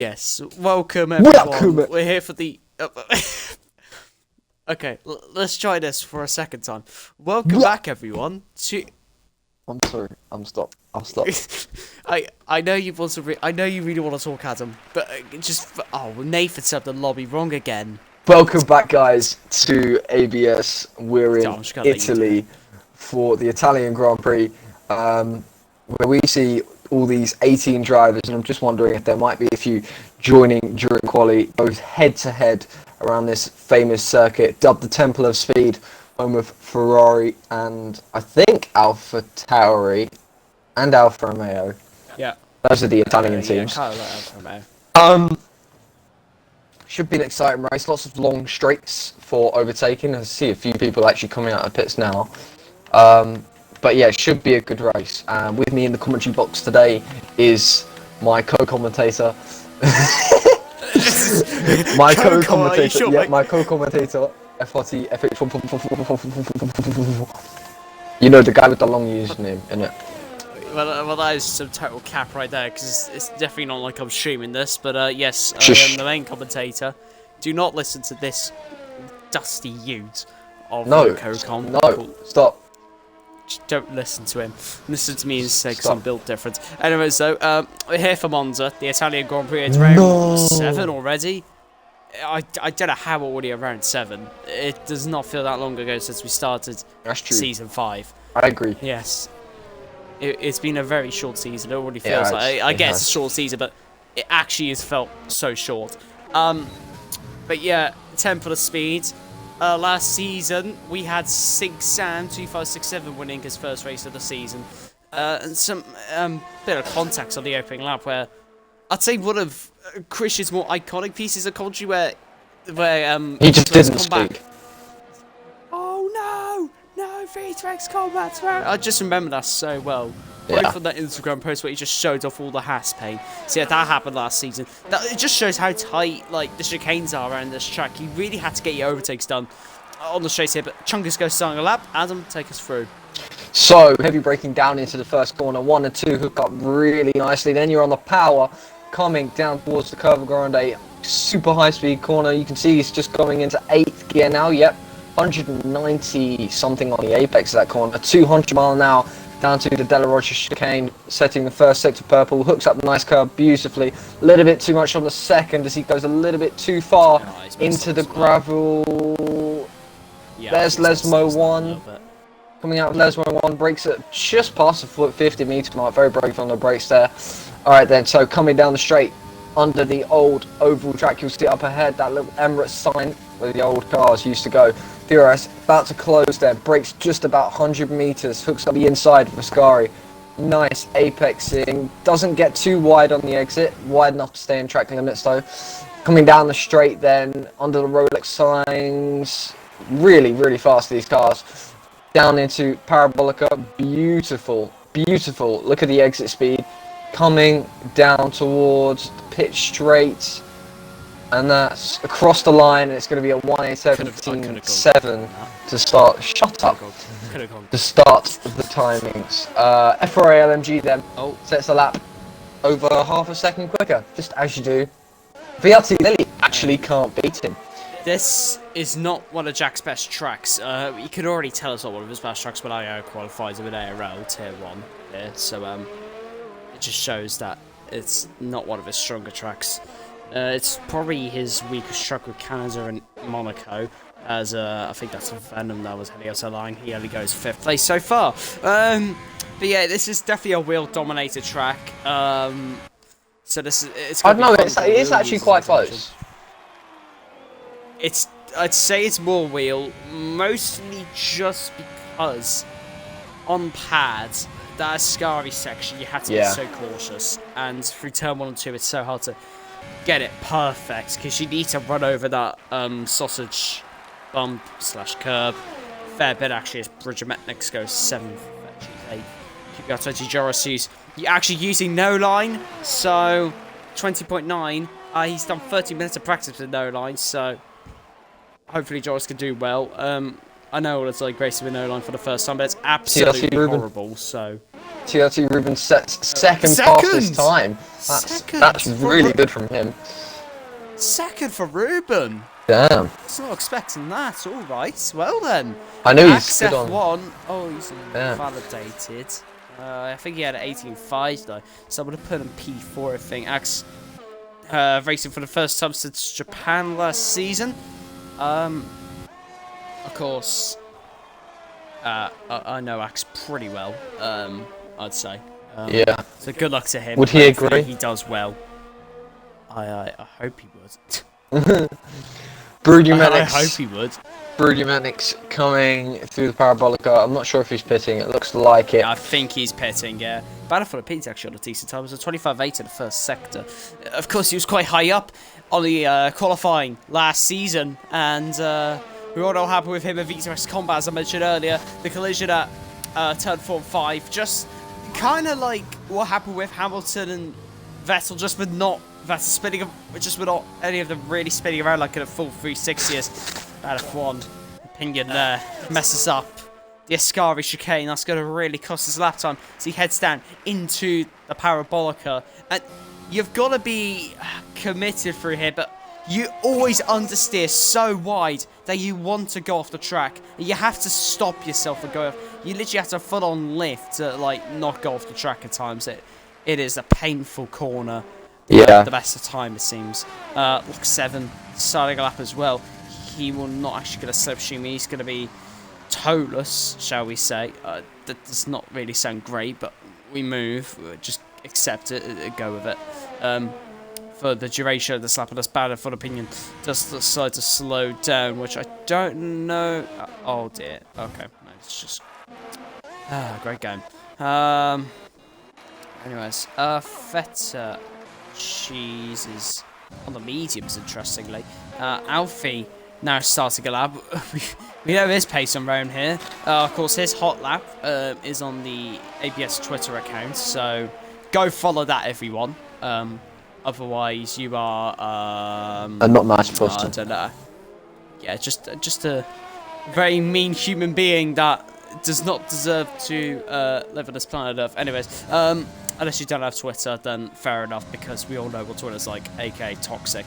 Yes, welcome everyone. Welcome. We're here for the. Okay, let's try this for a second time. Welcome back, everyone. To I'm sorry. I'll stop. I know you want to. I know you really want to talk, Adam, but Nathan said the lobby wrong again. Welcome back, guys, to ABS. We're in I'm just gonna let you do Italy for the Italian Grand Prix, where we see all these 18 drivers, and I'm just wondering if there might be a few joining during quali, both head-to-head around this famous circuit, dubbed the Temple of Speed, home of Ferrari and I think Alpha Tauri and Alfa Romeo. Yeah. Those are the Italian teams. Kyle Alfa Romeo. Should be an exciting race. Lots of long straights for overtaking. I see a few people actually coming out of pits now. But yeah, it should be a good race. With me in the commentary box today is my co-commentator. my co-commentator. Yeah, my co-commentator. F40, FH1. You know, the guy with the long username, innit? Well, that is some total cap right there, because it's definitely not like I'm streaming this, but yes, I am the main commentator. Do not listen to this dusty youth of Cocom. No, stop. Just don't listen to him. Listen to me instead, because I'm built different. Anyway, so, we're here for Monza, the Italian Grand Prix. It's round 7 already. I don't know how already around 7. It does not feel that long ago since we started Season 5. I agree. Yes. It's been a very short season. It already feels like... I guess it's a short season, but it actually has felt so short. But yeah, Temple of Speed. Last season, we had Sig Sam 2567 winning his first race of the season. And some bit of context on the opening lap where I'd say one of Chris's more iconic pieces of commentary where he just didn't speak. No, V-Trax Combat. I just remember that so well. Yeah. Right from that Instagram post where he just showed off all the Haas paint. So yeah, that happened last season. It just shows how tight like the chicanes are around this track. You really had to get your overtakes done on the straight here. But Chungus goes starting a lap. Adam, take us through. So, heavy braking down into the first corner. 1 and 2 hook up really nicely. Then you're on the power coming down towards the Curva Grande. Super high speed corner. You can see he's just going into 8th gear now. Yep. 190 something on the apex of that corner, 200 mile an hour down to the Della Rocha chicane, setting the first sector purple, hooks up the nice curve beautifully, a little bit too much on the second as he goes a little bit too far into the gravel. Yeah, there's Lesmo 1, coming out of Lesmo 1, brakes at just past the 50 metre mark, very brave on the brakes there. Alright then, so coming down the straight, under the old oval track, you'll see up ahead that little Emirates sign where the old cars used to go. Theoras about to close there, brakes just about 100 meters, hooks up the inside of Ascari. Nice apexing, doesn't get too wide on the exit, wide enough to stay in track limits though. Coming down the straight then, under the Rolex signs, really, really fast these cars. Down into Parabolica, beautiful, beautiful, look at the exit speed. Coming down towards the pit straight. And that's across the line, and it's going to be a 1:17.7 to start. Shut up. To start the timings. Ferrari LMG then sets a lap over half a second quicker, just as you do. Vierti Lilly actually can't beat him. This is not one of Jack's best tracks. You could already tell it's not one of his best tracks when I qualifies with ARL Tier 1 here, so it just shows that it's not one of his stronger tracks. It's probably his weakest track with Canada and Monaco, as I think that's Venom that was heading out the line. He only goes 5th place so far. But yeah, this is definitely a wheel-dominated track. So this is. I don't know. It's actually quite close. I'd say it's more wheel, mostly just because on pads, that Ascari section, you had to be so cautious, and through turn 1 and 2, it's so hard to get it perfect because you need to run over that sausage bump / curb. Fair bit actually as Bridger Metniks goes 7th. Actually, keep got 20 Joris you're actually using no line, so 20.9. He's done 30 minutes of practice with no line, so hopefully Joris can do well. I know what it's like racing with no line for the first time, but it's absolutely horrible. So TRT Ruben sets second fastest time. That's really good from him. Second for Ruben. Damn. I was not expecting that. All right. Well then. I know he's good on. F1. Oh, he's validated. I think he had an 18.5 though, so I'm gonna put him P4. I think Axe racing for the first time since Japan last season. Of course, I know Axe pretty well. I'd say. Yeah. So good luck to him. Would he agree? He does well. I hope he would. Brudumanics. I hope he would. Brudumanics coming through the Parabolica. I'm not sure if he's pitting. It looks like it. Yeah, I think he's pitting, yeah. Battlefield of Pete actually on a decent time. It was a 25.8 in the first sector. Of course, he was quite high up on the qualifying last season. And we all know how happy with him at VTRX Combat, as I mentioned earlier. The collision at turn 4 and 5. Just kind of like what happened with Hamilton and Vettel, just with not Vettel spinning, just with not any of them really spinning around like in a full 360. Out of F1. Opinion there. Messes up the Ascari chicane. That's going to really cost his lap time as he heads down into the Parabolica. And you've got to be committed through here, but you always understeer so wide that you want to go off the track. And you have to stop yourself from going off. You literally have to full-on lift to like not go off the track at times. It is a painful corner. Yeah. The best of time, it seems. Look, 7 starting a lap as well. He will not actually get a slipstream. He's going to be toeless, shall we say. That does not really sound great, but we move. Just accept it, go with it. For the duration of the lap, and that's bad for opinion. Just decide to slow down, which I don't know. Oh dear. Okay, no, it's just great game. Anyways, Feta Cheese is on the mediums, interestingly. Alfie now starting a lap. We know his pace on around here. Of course, his hot lap is on the ABS Twitter account, so go follow that, everyone. Otherwise, you are a not nice person. I don't know. Yeah, just a very mean human being that does not deserve to live on this planet Earth. Anyways, unless you don't have Twitter, then fair enough, because we all know what Twitter's like, aka toxic.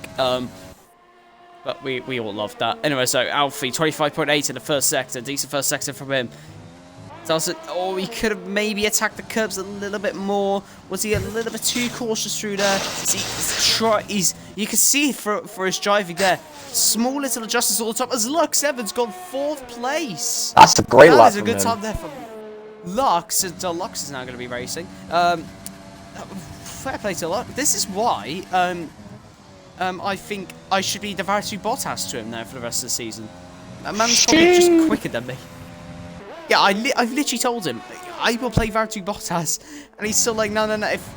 But we all love that. Anyway, so Alfie, 25.8 in the first sector. Decent first sector from him. Does it? Oh, he could have maybe attacked the curbs a little bit more. Was he a little bit too cautious through there? You can see for his driving there. Small little adjustments all the time. As Lux Evans got 4th place. That's a great lap. That is a good time there for Lux. Lux is now going to be racing. Fair play to Lux. This is why I think I should be the Valtteri Bottas to him now for the rest of the season. That man's probably just quicker than me. Yeah, I've literally told him I will play Valtteri Bottas, and he's still like, no.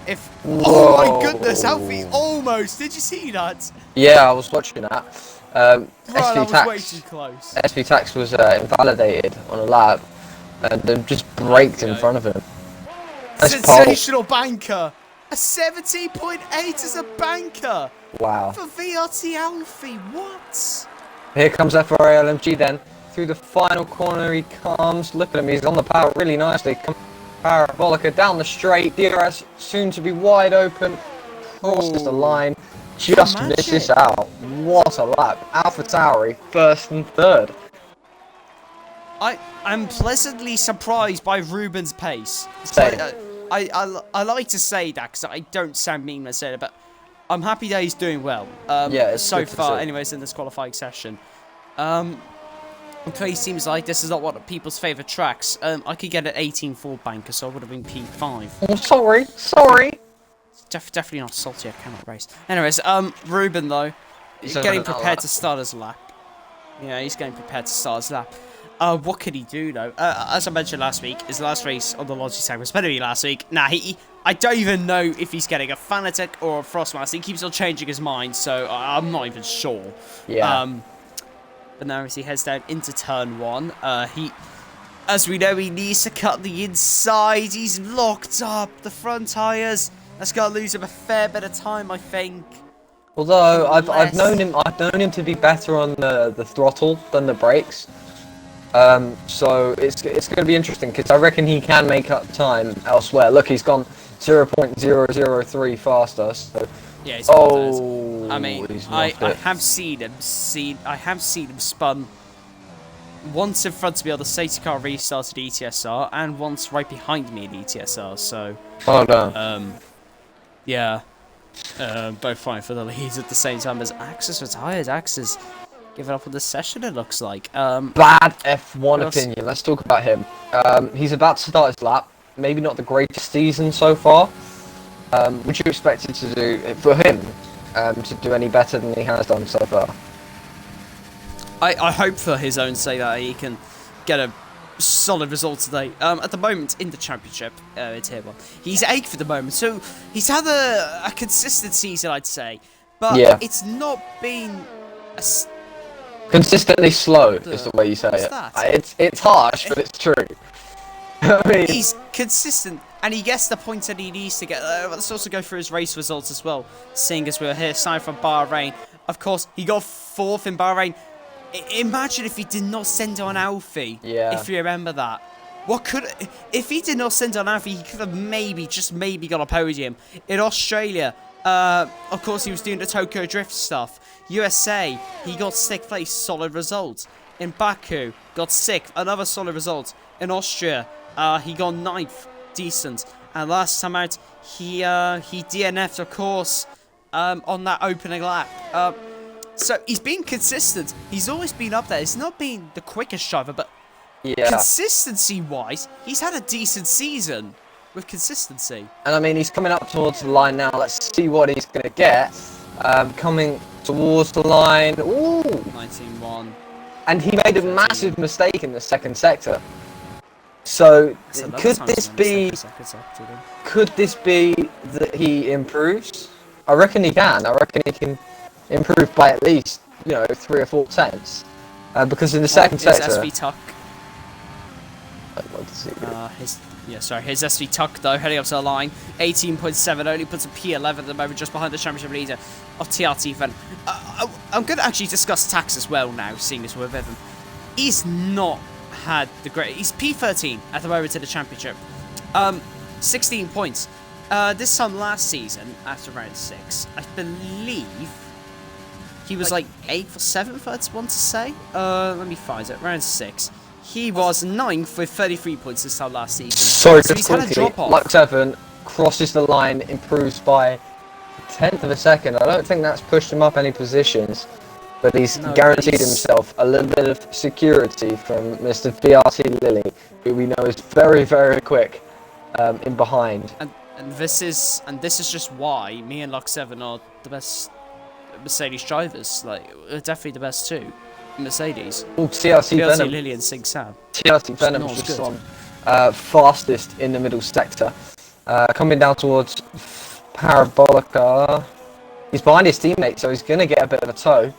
If oh my goodness, Alfie, almost. Did you see that? Yeah, I was watching that. SV Tax was invalidated on a lap, and then just braked in front of him. Sensational banker. A 70.8 as a banker. Wow. For VRT Alfie, what? Here comes FRA LMG then. Through the final corner he comes. Look at him, he's on the power really nicely. Parabolica down the straight. DRS soon to be wide open. Crosses the line. Just misses out. What a lap. AlphaTauri, 1st and 3rd. I'm pleasantly surprised by Ruben's pace. Same. I like to say that because I don't sound mean when I say it, but I'm happy that he's doing well. Yeah, it's so far, anyways, in this qualifying session. It seems like this is not one of people's favourite tracks. I could get an 18.4 banker, so I would have been P5. Oh, sorry. Definitely not salty. I cannot race. Anyways, Ruben though, he's getting prepared to start his lap. Yeah, he's getting prepared to start his lap. What could he do though? As I mentioned last week, his last race on the Logitech was better than last week. Nah, I don't even know if he's getting a Fanatec or a Frostmaster. He keeps on changing his mind, so I'm not even sure. Yeah. But now as he heads down into turn 1, as we know, he needs to cut the inside. He's locked up the front tyres. That's gonna lose him a fair bit of time, I think. Although I've known him to be better on the throttle than the brakes. So it's going to be interesting because I reckon he can make up time elsewhere. Look, he's gone 0.003 faster. So Yeah, he's oh, I mean, I have seen him spun once in front of me on the safety car restarted ETSR and once right behind me in ETSR. So oh no. Yeah. Both fighting for the lead at the same time as Axis retired. Axis giving up on the session, it looks like. Bad F1 opinion. Let's talk about him. He's about to start his lap. Maybe not the greatest season so far. Would you expect it to do for him to do any better than he has done so far? I hope for his own sake that he can get a solid result today. At the moment in the championship, it's Tier 1. He's 8th at the moment, so he's had a consistent season, I'd say. But yeah. It's not been consistently slow is the way you say it. It's harsh, but it's true. I mean, he's consistent, and he gets the points that he needs to get. Let's also go through his race results as well, seeing as we're here, starting from Bahrain. Of course, he got 4th in Bahrain. Imagine if he did not send on Alfie. Yeah. If you remember that. If he did not send on Alfie, he could have maybe got a podium. In Australia, of course, he was doing the Tokyo Drift stuff. USA, he got 6th place, solid result. In Baku, got 6th, another solid result. In Austria, he got 9th, decent. And last time out, he DNF'd, of course, on that opening lap. So he's been consistent. He's always been up there. He's not been the quickest driver, but consistency-wise, he's had a decent season with consistency. And I mean, he's coming up towards the line now. Let's see what he's going to get. Coming towards the line. Ooh. 19-1. And he made a massive mistake in the second sector. So could this be that he improves? I reckon he can. I reckon he can improve by at least 3 or 4 tenths. Because in the second sector, his SV Tuck. His SV Tuck though heading up to the line, 18.7, only puts a P11 at the moment, just behind the championship leader of TRT Venom. I'm going to actually discuss Tax as well now, seeing as we're with him. He's not had the great. He's P13 at the moment in the championship. 16 points. This time last season, after round 6, I believe he was like 8th or 7th, I'd want to say. Let me find it. Round 6. He was 9th with 33 points this time last season. Sorry, so he's had a drop off. Lux 7 crosses the line, improves by a 10th of a second. I don't think that's pushed him up any positions, but he's guaranteed himself a little bit of security from Mr. VRT Lilly, who we know is very, very quick in behind. And this is just why me and Lux 7 are the best Mercedes drivers. Like, we're definitely the best too. Mercedes. Oh, TRT Venom. Lily and Sing Sam. TRT Venom is just on fastest in the middle sector. Coming down towards Parabolica. He's behind his teammate, so he's going to get a bit of a tow.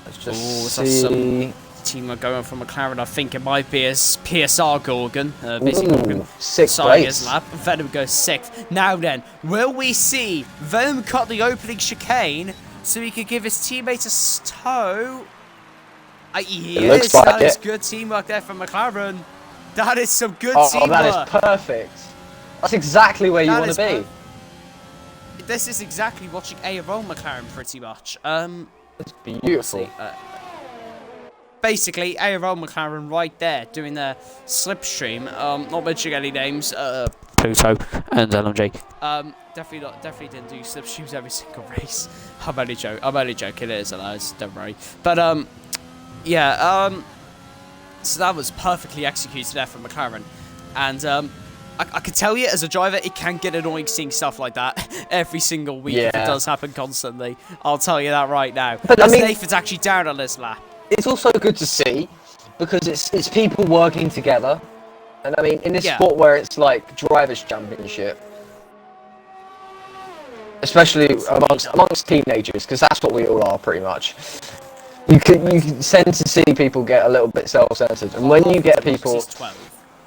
Let's just see. Team going from McLaren. I think it might be as PSR Gorgon. Busy Gorgon. 6th place. His lap. Venom goes 6th. Now then, will we see Venom cut the opening chicane so he could give his teammate a tow? Yes, that is good teamwork there from McLaren. That is some good teamwork. Oh, that is perfect. That's exactly where you want to be. This is exactly watching a roll McLaren pretty much. It's beautiful. Basically, ARL McLaren right there doing their slipstream. Not mentioning any names. Pluto and LMJ. Definitely didn't do slipstreams every single race. I'm only joking. It is, don't worry. But so that was perfectly executed there from McLaren, and I can tell you as a driver, it can get annoying seeing stuff like that every single week. If it does happen constantly. I'll tell you that right now. But Nathan's actually down on this lap. It's also good to see because it's people working together, and I mean in this sport where it's like drivers' championship, especially amongst teenagers, because that's what we all are pretty much. You can tend to see people get a little bit self-centered, and when you get people,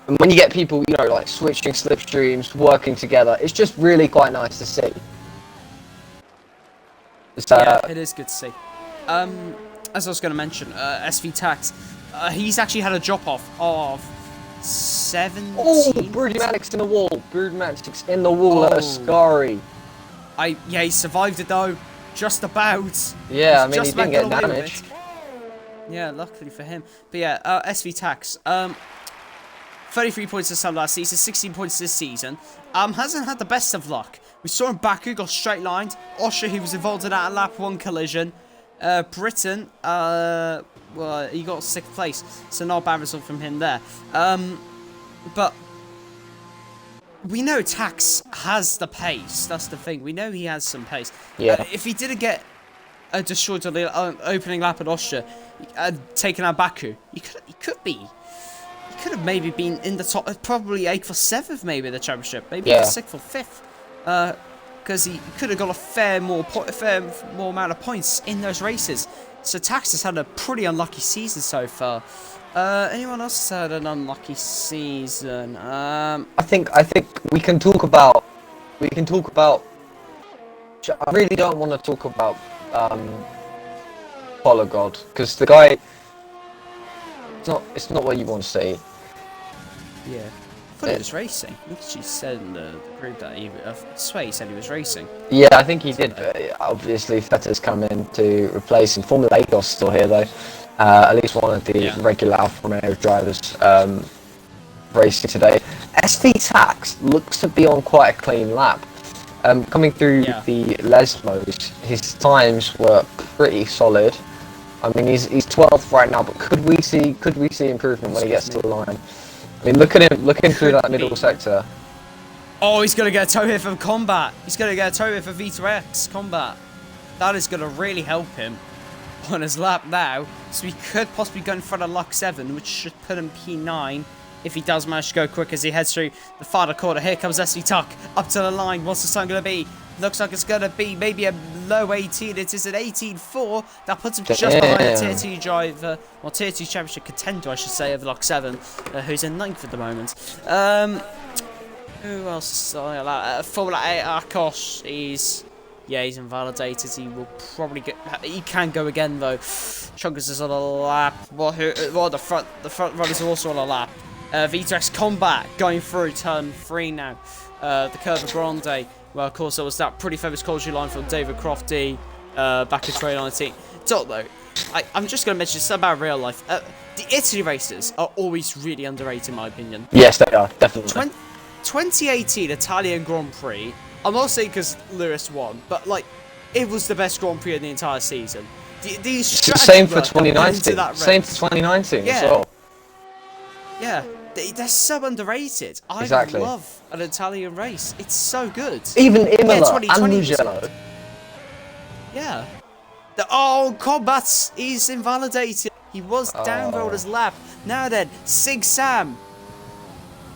like switching slipstreams, working together, it's just really quite nice to see. Yeah, it is good to see. As I was going to mention, SV Tax He's actually had a drop-off of 17. Oh, Broody Maddox in the wall. Broody Maddox in the wall at Ascari. Yeah, he survived it though. Just about. Yeah, I mean, he didn't get damaged. Yeah, luckily for him. But yeah, SV Tax. 33 points this time last season, 16 points this season. Hasn't had the best of luck. We saw him Baku got straight lined. Osher, he was involved in that lap 1 collision. Britain, well, he got 6th place, so not a bad result from him there. But we know Tax has the pace. That's the thing. We know he has some pace. Yeah. If he didn't get destroyed on the opening lap at Osher, taken out Baku, he could have maybe been in the top, probably 8th or 7th maybe in the championship, maybe 6th or 5th, because he could have got a fair more amount of points in those races. So Tax has had a pretty unlucky season so far. Anyone else had an unlucky season? I think we can talk about. I really don't want to talk about Polygod, because the guy. It's not what you want to see. Yeah. I thought he was racing. I think she said in the group that I swear he said he was racing. Yeah, I think he did. But obviously, Vettel's come in to replace him. Formula 8 is still here though. At least one of the regular Alfa Romeo drivers racing today. SV Tax looks to be on quite a clean lap. Coming through the Lesmos, his times were pretty solid. I mean, he's 12th right now, but could we see improvement when he gets to the line? I mean, look at him through that middle sector. Oh, he's going to get a toe hit from Combat. He's going to get a toe hit for V2X Combat. That is going to really help him on his lap now. So he could possibly go in front of Lux 7, which should put him P9 if he does manage to go quick as he heads through the final quarter. Here comes SV Tuck up to the line. What's the time going to be? Looks like it's going to be maybe a low 18. It is an 18.4. That puts him just behind the Tier 2 driver, or Tier 2 Championship contender, I should say, of Lux 7, who's in 9th at the moment. Who else? Formula 8 Akos. He's invalidated. He will probably get. He can go again though. Chungus is on a lap. The front runners are also on a lap. V2X Combat going through turn 3 now. The Curva Grande. Well, of course, there was that pretty famous quality line from David Crofty back in 2019. Though, I'm just going to mention something about real life. The Italy races are always really underrated, in my opinion. Yes, they are, definitely. 2018 Italian Grand Prix, I'm not saying because Lewis won, but, it was the best Grand Prix in the entire season. Same for 2019. Same for 2019 as well. Yeah. They're so underrated. I love an Italian race. It's so good. Even Imola and Mugello. Yeah. Combat is invalidated. He was downrolled his lap. Now then, Sig Sam.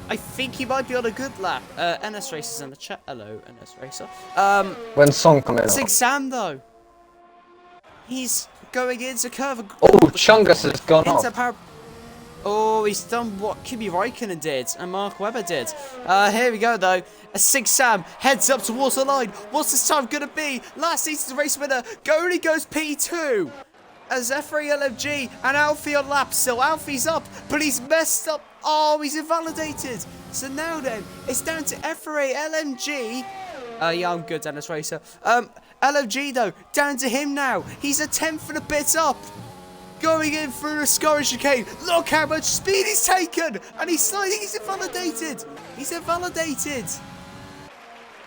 I think he might be on a good lap. NS Racers in the chat. Hello, NS Racer. When Song come in. Sig Sam though. He's going into Curva. Oh, Chungus has gone off. Oh, he's done what Kimi Raikkonen did and Mark Webber did. Here we go, though. A Sig Sam heads up towards the line. What's this time going to be? Last season's race winner. Only goes P2. As F3 LMG and Alfie on lap still. Alfie's up, but he's messed up. Oh, he's invalidated. So now then, it's down to F3 LMG. Yeah, I'm good, Dennis Racer. LMG, though, down to him now. He's a 10th and a bit up. Going in through the Scottish chicane. Look how much speed he's taken. And he's sliding. He's invalidated. He's invalidated.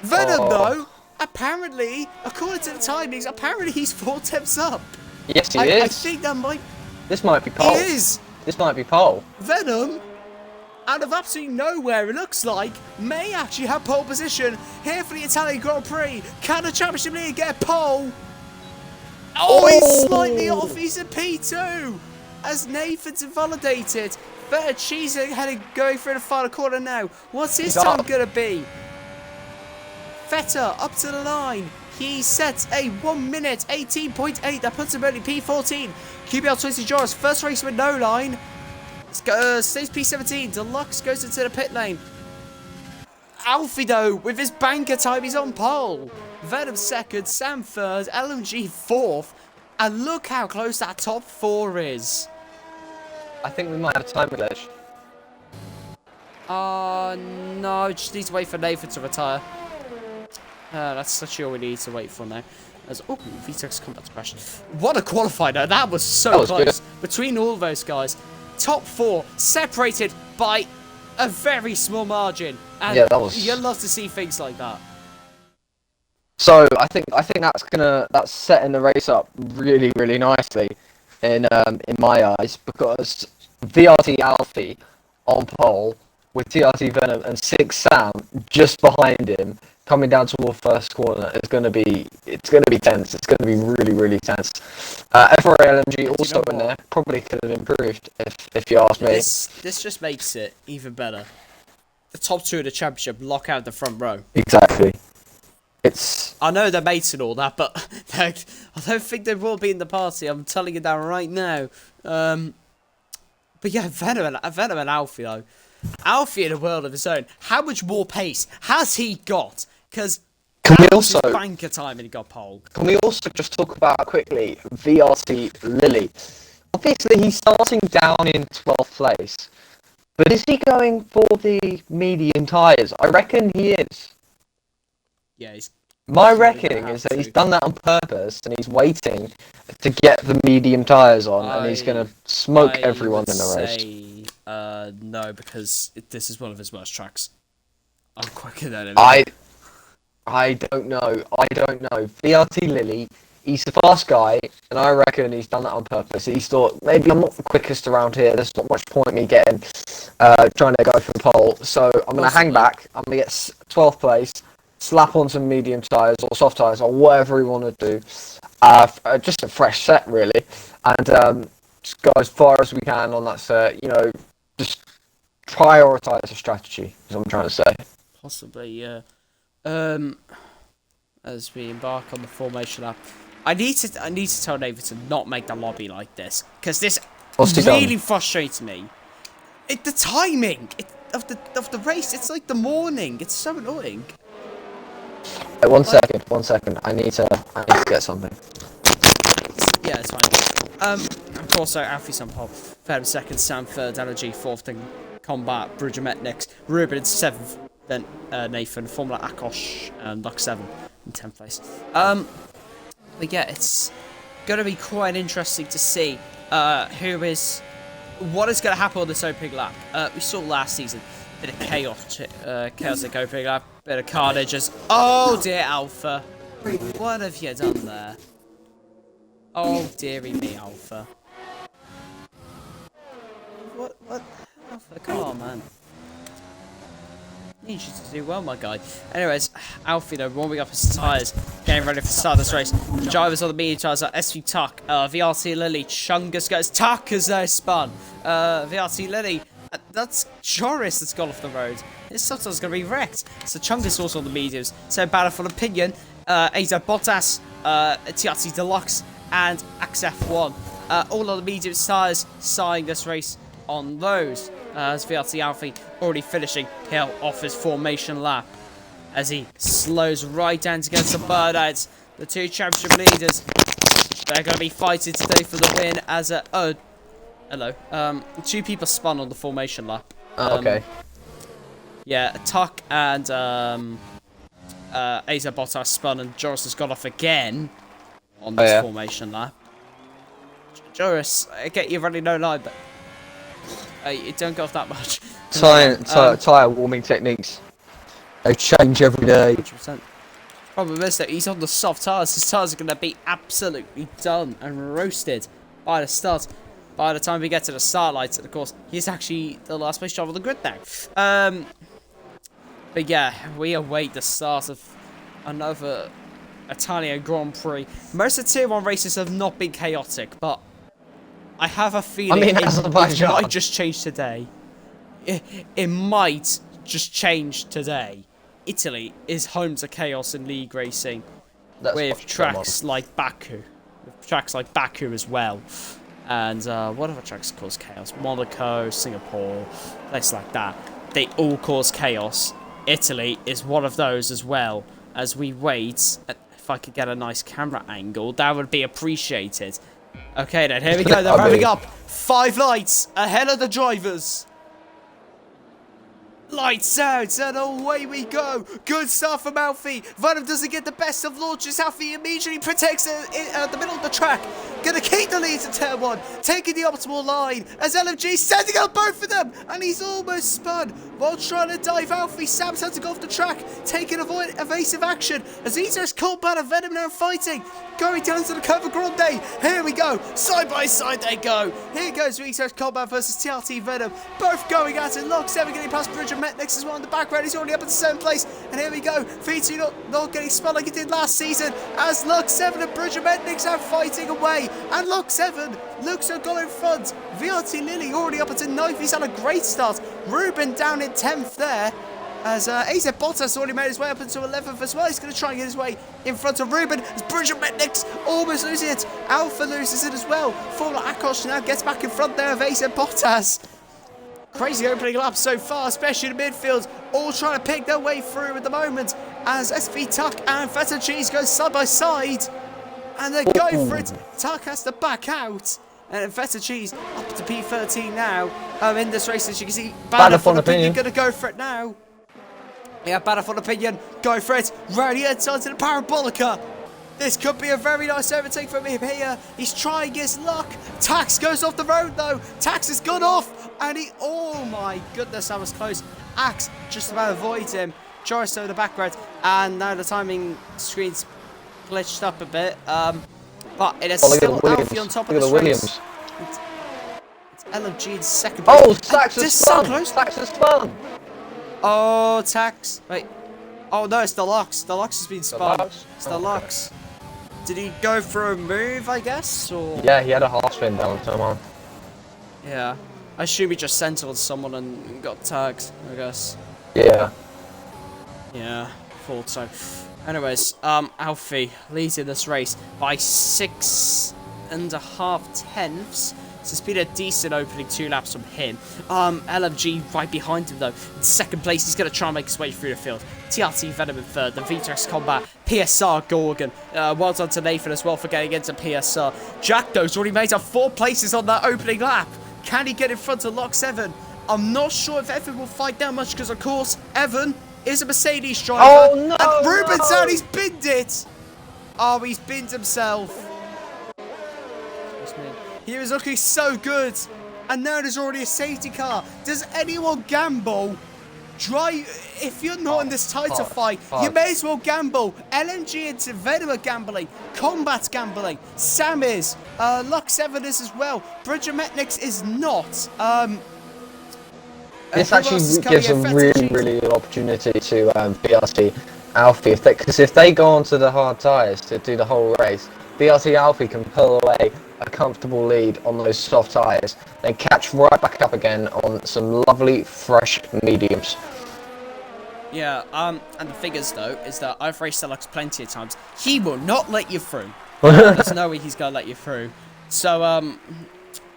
Venom, though, apparently, according to the timings, apparently he's 4 temps up. Yes, he is. I think that might... This might be pole. He is. This might be pole. Venom, out of absolutely nowhere, it looks like, may actually have pole position here for the Italian Grand Prix. Can the Championship League get pole? Oh, he's slightly off. He's a P2 as Nathan's invalidated. Third Cheeser going through the final corner now. What's his time going to be? Feta up to the line. He sets a 1 minute 18.8. That puts him only P14. QBL 20 Joris, first race with no line. Stays P17. Deluxe goes into the pit lane. Alfie, though, with his banker time, he's on pole. Venom second, Sam third, LMG fourth. And look how close that top 4 is. I think we might have a time glitch. No, just need to wait for Nathan to retire. That's literally all we need to wait for now. VTEC's combat crash. What a qualifier! That was so close. Good. Between all those guys, top 4 separated by a very small margin. And yeah, that was. You'd love to see things like that. So I think that's setting the race up really, really nicely in my eyes, because VRT Alfie on pole with TRT Venom and 6 Sam just behind him, coming down toward first corner, it's going to be tense. It's going to be really, really tense. FRA LMG also in there, probably could have improved if you ask me. This just makes it even better. The top 2 of the championship lock out the front row. Exactly. I know they're mates and all that, but I don't think they will be in the party. I'm telling you that right now. But yeah, Venom and Alfie though. Alfie in a world of his own. How much more pace has he got? Because can we also banker time and he got pole. Can we also just talk about quickly VRT Lily? Obviously, he's starting down in 12th place, but is he going for the medium tyres? I reckon he is. Yeah, my reckoning is that he's done that on purpose and he's waiting to get the medium tyres on, and he's going to smoke everyone in the race. No, because this is one of his worst tracks. I'm quicker than him. I don't know. VRT Lily, he's the fast guy, and I reckon he's done that on purpose. He's thought, maybe I'm not the quickest around here. There's not much point me getting trying to go for the pole. So I'm going to hang back. I'm going to get 12th place. Slap on some medium tyres or soft tyres or whatever you want to do. Just a fresh set, really. And just go as far as we can on that set. Just prioritise the strategy, is what I'm trying to say. Possibly, yeah. As we embark on the formation lap, I need to tell David to not make the lobby like this, because this really frustrates me. The timing of the race, it's like the morning. It's so annoying. Wait, one second. I need to get something. Yeah, it's fine. Of course, Alfie's on pole. Third, second, Sam third, Energy fourth, then Combat, Bridger next, Ruben 7th, then Nathan, Formula Akos, and Lux 7 in 10th place. But yeah, it's gonna be quite interesting to see what is gonna happen on this opening lap. We saw last season bit of chaotic opening lap. Bit of carnage. Oh dear, Alpha. What have you done there? Oh dearie me, Alpha. What? Alpha, come on, man. Need you to do well, my guy. Anyways, Alfie, though, warming up his tyres, getting ready for the start of this race. The drivers on the medium tyres are SV Tuck, VRT Lily, Chungus goes. Tuck has now spun. VRT Lily. That's Joris that's gone off the road. His Sutton's going to be wrecked. So Chungus also on the mediums. So Battle for Opinion, Azo Bottas, TRT Deluxe, and XF1. All on the medium tyres, starting this race on those. As VRT Alfie already finishing Hill off his formation lap. As he slows right down to get some burnouts. The 2 championship leaders, they're going to be fighting today for the win as hello. 2 people spun on the formation lap. Okay. Yeah, Tuck and Azo Bottas spun, and Joris has got off again on this formation lap. Joris, I get you running no line, but you don't go off that much. Tyre warming techniques. They change every day. 100%. Problem is that he's on the soft tyres. His tyres are going to be absolutely done and roasted by the start. By the time we get to the start lights, and of course, he's actually the last place driver on the grid now. But yeah, we await the start of another Italian Grand Prix. Most of the Tier 1 races have not been chaotic, but I have a feeling it might just change today. It might just change today. Italy is home to chaos in league racing, with tracks like Baku. As well. And what other tracks cause chaos? Monaco, Singapore, places like that. They all cause chaos. Italy is one of those as well. As we wait, if I could get a nice camera angle, that would be appreciated. Okay, then here we go. They're revving up. 5 lights ahead of the drivers. Lights out, and away we go. Good stuff from Alfie. Venom doesn't get the best of launches. Alfie immediately protects the middle of the track. Gonna keep the lead to turn 1. Taking the optimal line as LMG sending out both of them. And he's almost spun while trying to dive. Alfie Sam's had to go off the track. Taking evasive action as Eto's Combat and Venom now fighting. Going down to the Curva Grande. Here we go. Side by side they go. Here goes Eto's Combat versus TRT Venom. Both going at it. Lock 7 getting past Bridger Metnix as well in the background. He's already up in 7th place. And here we go. V2 not getting spun like he did last season. As Lock 7 and Bridger Metnix are fighting away. And Lock 7 looks to go in front. VRT Lily already up into 9th. He's had a great start. Ruben down in 10th there. As AZ Bottas already made his way up into 11th as well. He's going to try and get his way in front of Ruben. As Bridger Metnix almost loses it. Alpha loses it as well. Formula Akos now gets back in front there of AZ Bottas. Crazy opening lap so far, especially in the midfield. All trying to pick their way through at the moment. As SV Tuck and Feta Cheese go side by side. And they're going for it. Tuck has to back out. And Feta Cheese up to P13 now. In this race, as you can see, Bannerful Opinion going to go for it now. Yeah, Bannerful Opinion, go for it. Radiates onto the Parabolica. This could be a very nice overtake from him here. He's trying his luck. Tax goes off the road though. Tax has gone off. And he, oh my goodness, that was close. Axe just about avoids him. Joris in the background. And now the timing screen's glitched up a bit. But it is still Alfie on top of the race. It's LMG in 2nd place. Oh, Tax is spun. Tax is spun. Oh, Tax. Wait. Oh, no, it's the Lux. The Lux has been spun. It's the Lux. Did he go for a move, I guess? Or... Yeah, he had a half spin down, come on. Yeah. I assume he just centered someone and got tagged, I guess. Yeah. Yeah, thought so. Anyways, Alfie leads in this race by 6.5 tenths. So it's been a decent opening 2 laps from him. LMG right behind him though. In 2nd place, he's going to try and make his way through the field. TRT Venom in 3rd, the Vitex Combat, PSR Gorgon. Well done to Nathan as well for getting into PSR. Jackdo's already made up 4 places on that opening lap. Can he get in front of Lock 7? I'm not sure if Evan will fight that much because of course Evan is a Mercedes driver. Oh no! And Ruben's out, he's binned it! Oh, he's binned himself. He was looking so good. And now there's already a safety car. Does anyone gamble? If you're not in this title fight, you may as well gamble. LMG and Venom are gambling. Combat's gambling. Sam is. Luck 7 is as well. Bridger Metnix is not. This actually gives a really good opportunity to BRT Alfie. Because if they go onto the hard tyres to do the whole race, BRT Alfie can pull away a comfortable lead on those soft tyres, then catch right back up again on some lovely fresh mediums. Yeah, and the thing is though, is that I've raced Deluxe plenty of times. He will not let you through. There's no way he's gonna let you through. So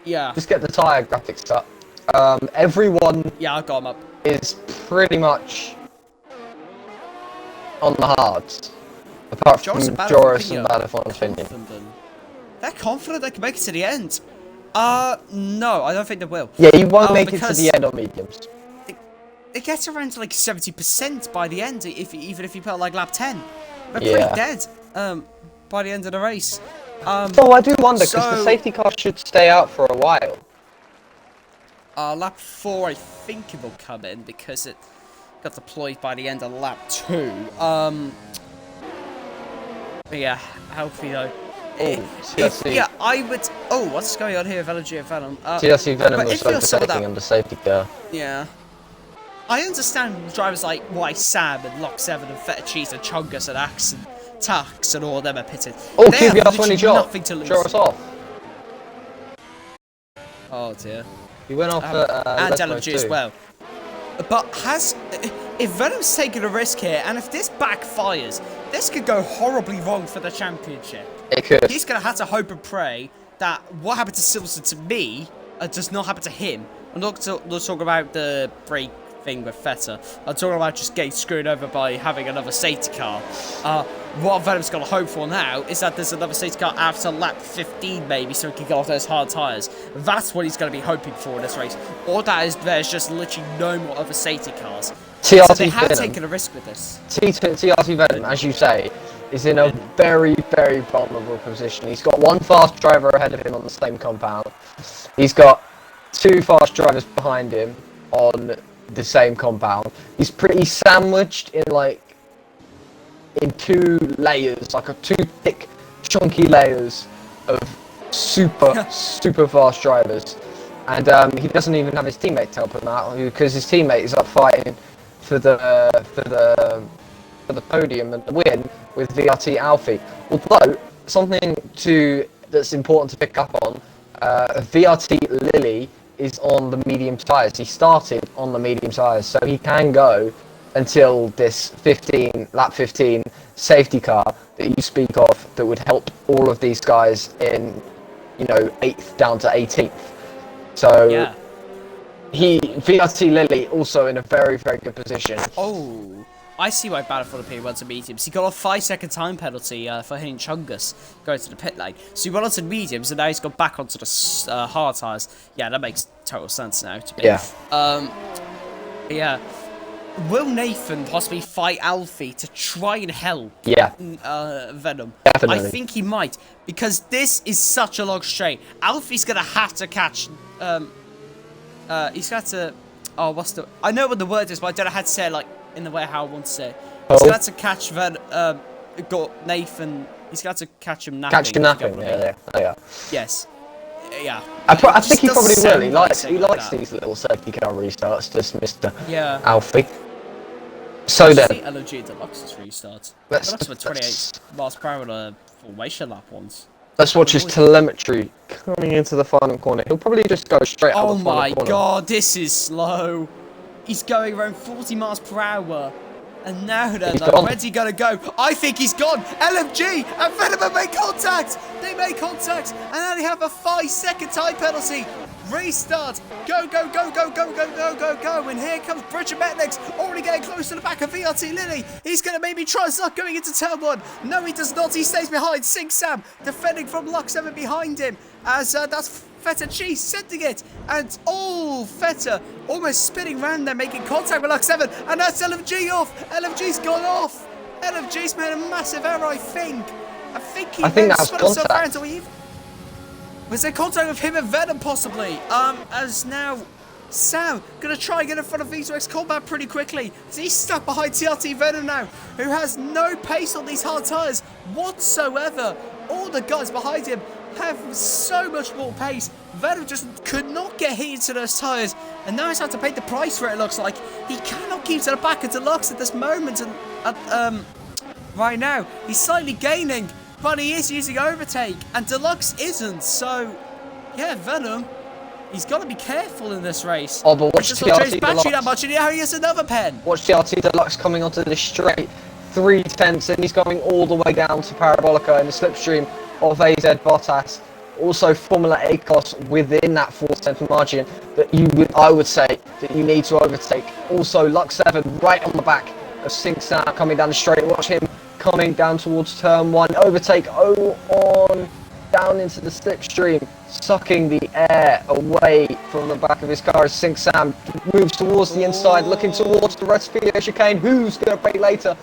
yeah. Just get the tyre graphics up. Everyone I got him up. Is pretty much on the hards. Apart from Joris and Bannerful Opinion. They're confident they can make it to the end. No, I don't think they will. Yeah, you won't make it to the end on mediums. It gets around to like 70% by the end, even if you put like lap 10. They're pretty dead by the end of the race. Oh, I do wonder, because the safety car should stay out for a while. Lap 4, I think it will come in, because it got deployed by the end of lap 2. But yeah, healthy though. Yeah, I would. Oh, what's going on here with LG and Venom? TRT Venom was overtaking under safety car. Yeah. I understand drivers like White Sam and Lock 7 and Feta Cheese and Chungus and Axe and Tax and all of them are pitted. Oh, QBR 20 nothing to lose. Joris off. Oh dear. He went off and LG as well. But if Venom's taking a risk here, and if this backfires, this could go horribly wrong for the championship. It could. He's going to have to hope and pray that what happened to Silverstone to me does not happen to him. I'm not talking about the break thing with Feta. I'm talking about just getting screwed over by having another safety car. what Venom's got to hope for now is that there's another safety car after lap 15 maybe, so he can get off those hard tyres. That's what he's going to be hoping for in this race. Or that is there's just literally no more other safety cars. TRT so they have Venom, taken a risk with this. TRT Venom, as you say, is in a very, very vulnerable position. He's got one fast driver ahead of him on the same compound. He's got 2 fast drivers behind him on the same compound. He's pretty sandwiched in 2 layers, like 2 thick, chunky layers of super fast drivers. And he doesn't even have his teammate to help him out because his teammate is up fighting for the podium and the win with VRT Alfie. Although something that's important to pick up on, VRT Lilly is on the medium tyres. He started on the medium tyres, so he can go until this lap 15 safety car that you speak of that would help all of these guys in 8th down to 18th. So yeah. VRT Lilly also in a very, very good position. Oh, I see why Battlefield appeared onto mediums. He got a 5-second time penalty for hitting Chungus going to the pit lane. So he went onto mediums and now he's got back onto the hard tyres. Yeah, that makes total sense now to me. Yeah. Yeah. Will Nathan possibly fight Alfie to try and help Venom? Definitely. I think he might, because this is such a long straight. Alfie's going to have to catch... he's got to... Oh, what's the... I know what the word is, but I don't know how to say it, in the way how I want to say it. He's got to catch got Nathan... He's got to catch him napping. Catch him napping, yeah. Yes. Yeah. I think he probably will. He likes like these little safety car restarts, just Mr. Yeah. Alfie. So then, the LG Deluxe's restart. Deluxe with 28 miles per hour on a formation lap once. Let's watch his telemetry coming into the final corner. He'll probably just go straight out the final corner. Oh my god, this is slow. He's going around 40 miles per hour. And now then, where's he gonna go? I think he's gone. LMG and Venom have made contact. They made contact, and now they have a 5-second time penalty. Restart. Go, go, go, go, go, go, go, go, go. And here comes Bridget Metnix, already getting close to the back of VRT Lilly. He's going to maybe try his luck going into turn 1. No, he does not. He stays behind. Sing Sam defending from Lux 7 behind him. As that's Feta Cheese sending it. And, Feta almost spinning around there, making contact with Lux 7. And that's LMG off. LMG's gone off. LMG's made a massive error, I think. I think that's contact. Was there contact with him and Venom possibly? As now Sam gonna try and get in front of V2X Combat pretty quickly. He's stuck behind TRT Venom now, who has no pace on these hard tyres whatsoever. All the guys behind him have so much more pace. Venom just could not get hit into those tyres, and now he's had to pay the price for it. It looks like he cannot keep to the back of Deluxe at this moment, and right now he's slightly gaining. But he is using overtake, and Deluxe isn't, so yeah, Venom, he's got to be careful in this race. Oh, but watch TRT battery that much, and now he has another pen. Watch TRT Deluxe coming onto the straight, 3/10, and he's going all the way down to Parabolica in the slipstream of AZ Bottas. Also, Formula A cars within that 4/10 margin that I would say that you need to overtake. Also, Lux 7 right on the back of Sing Sam coming down the straight. Watch him coming down towards turn 1, overtake on down into the slipstream, sucking the air away from the back of his car as Sing Sam moves towards the inside, looking towards the Rosfield chicane. Who's going to break later?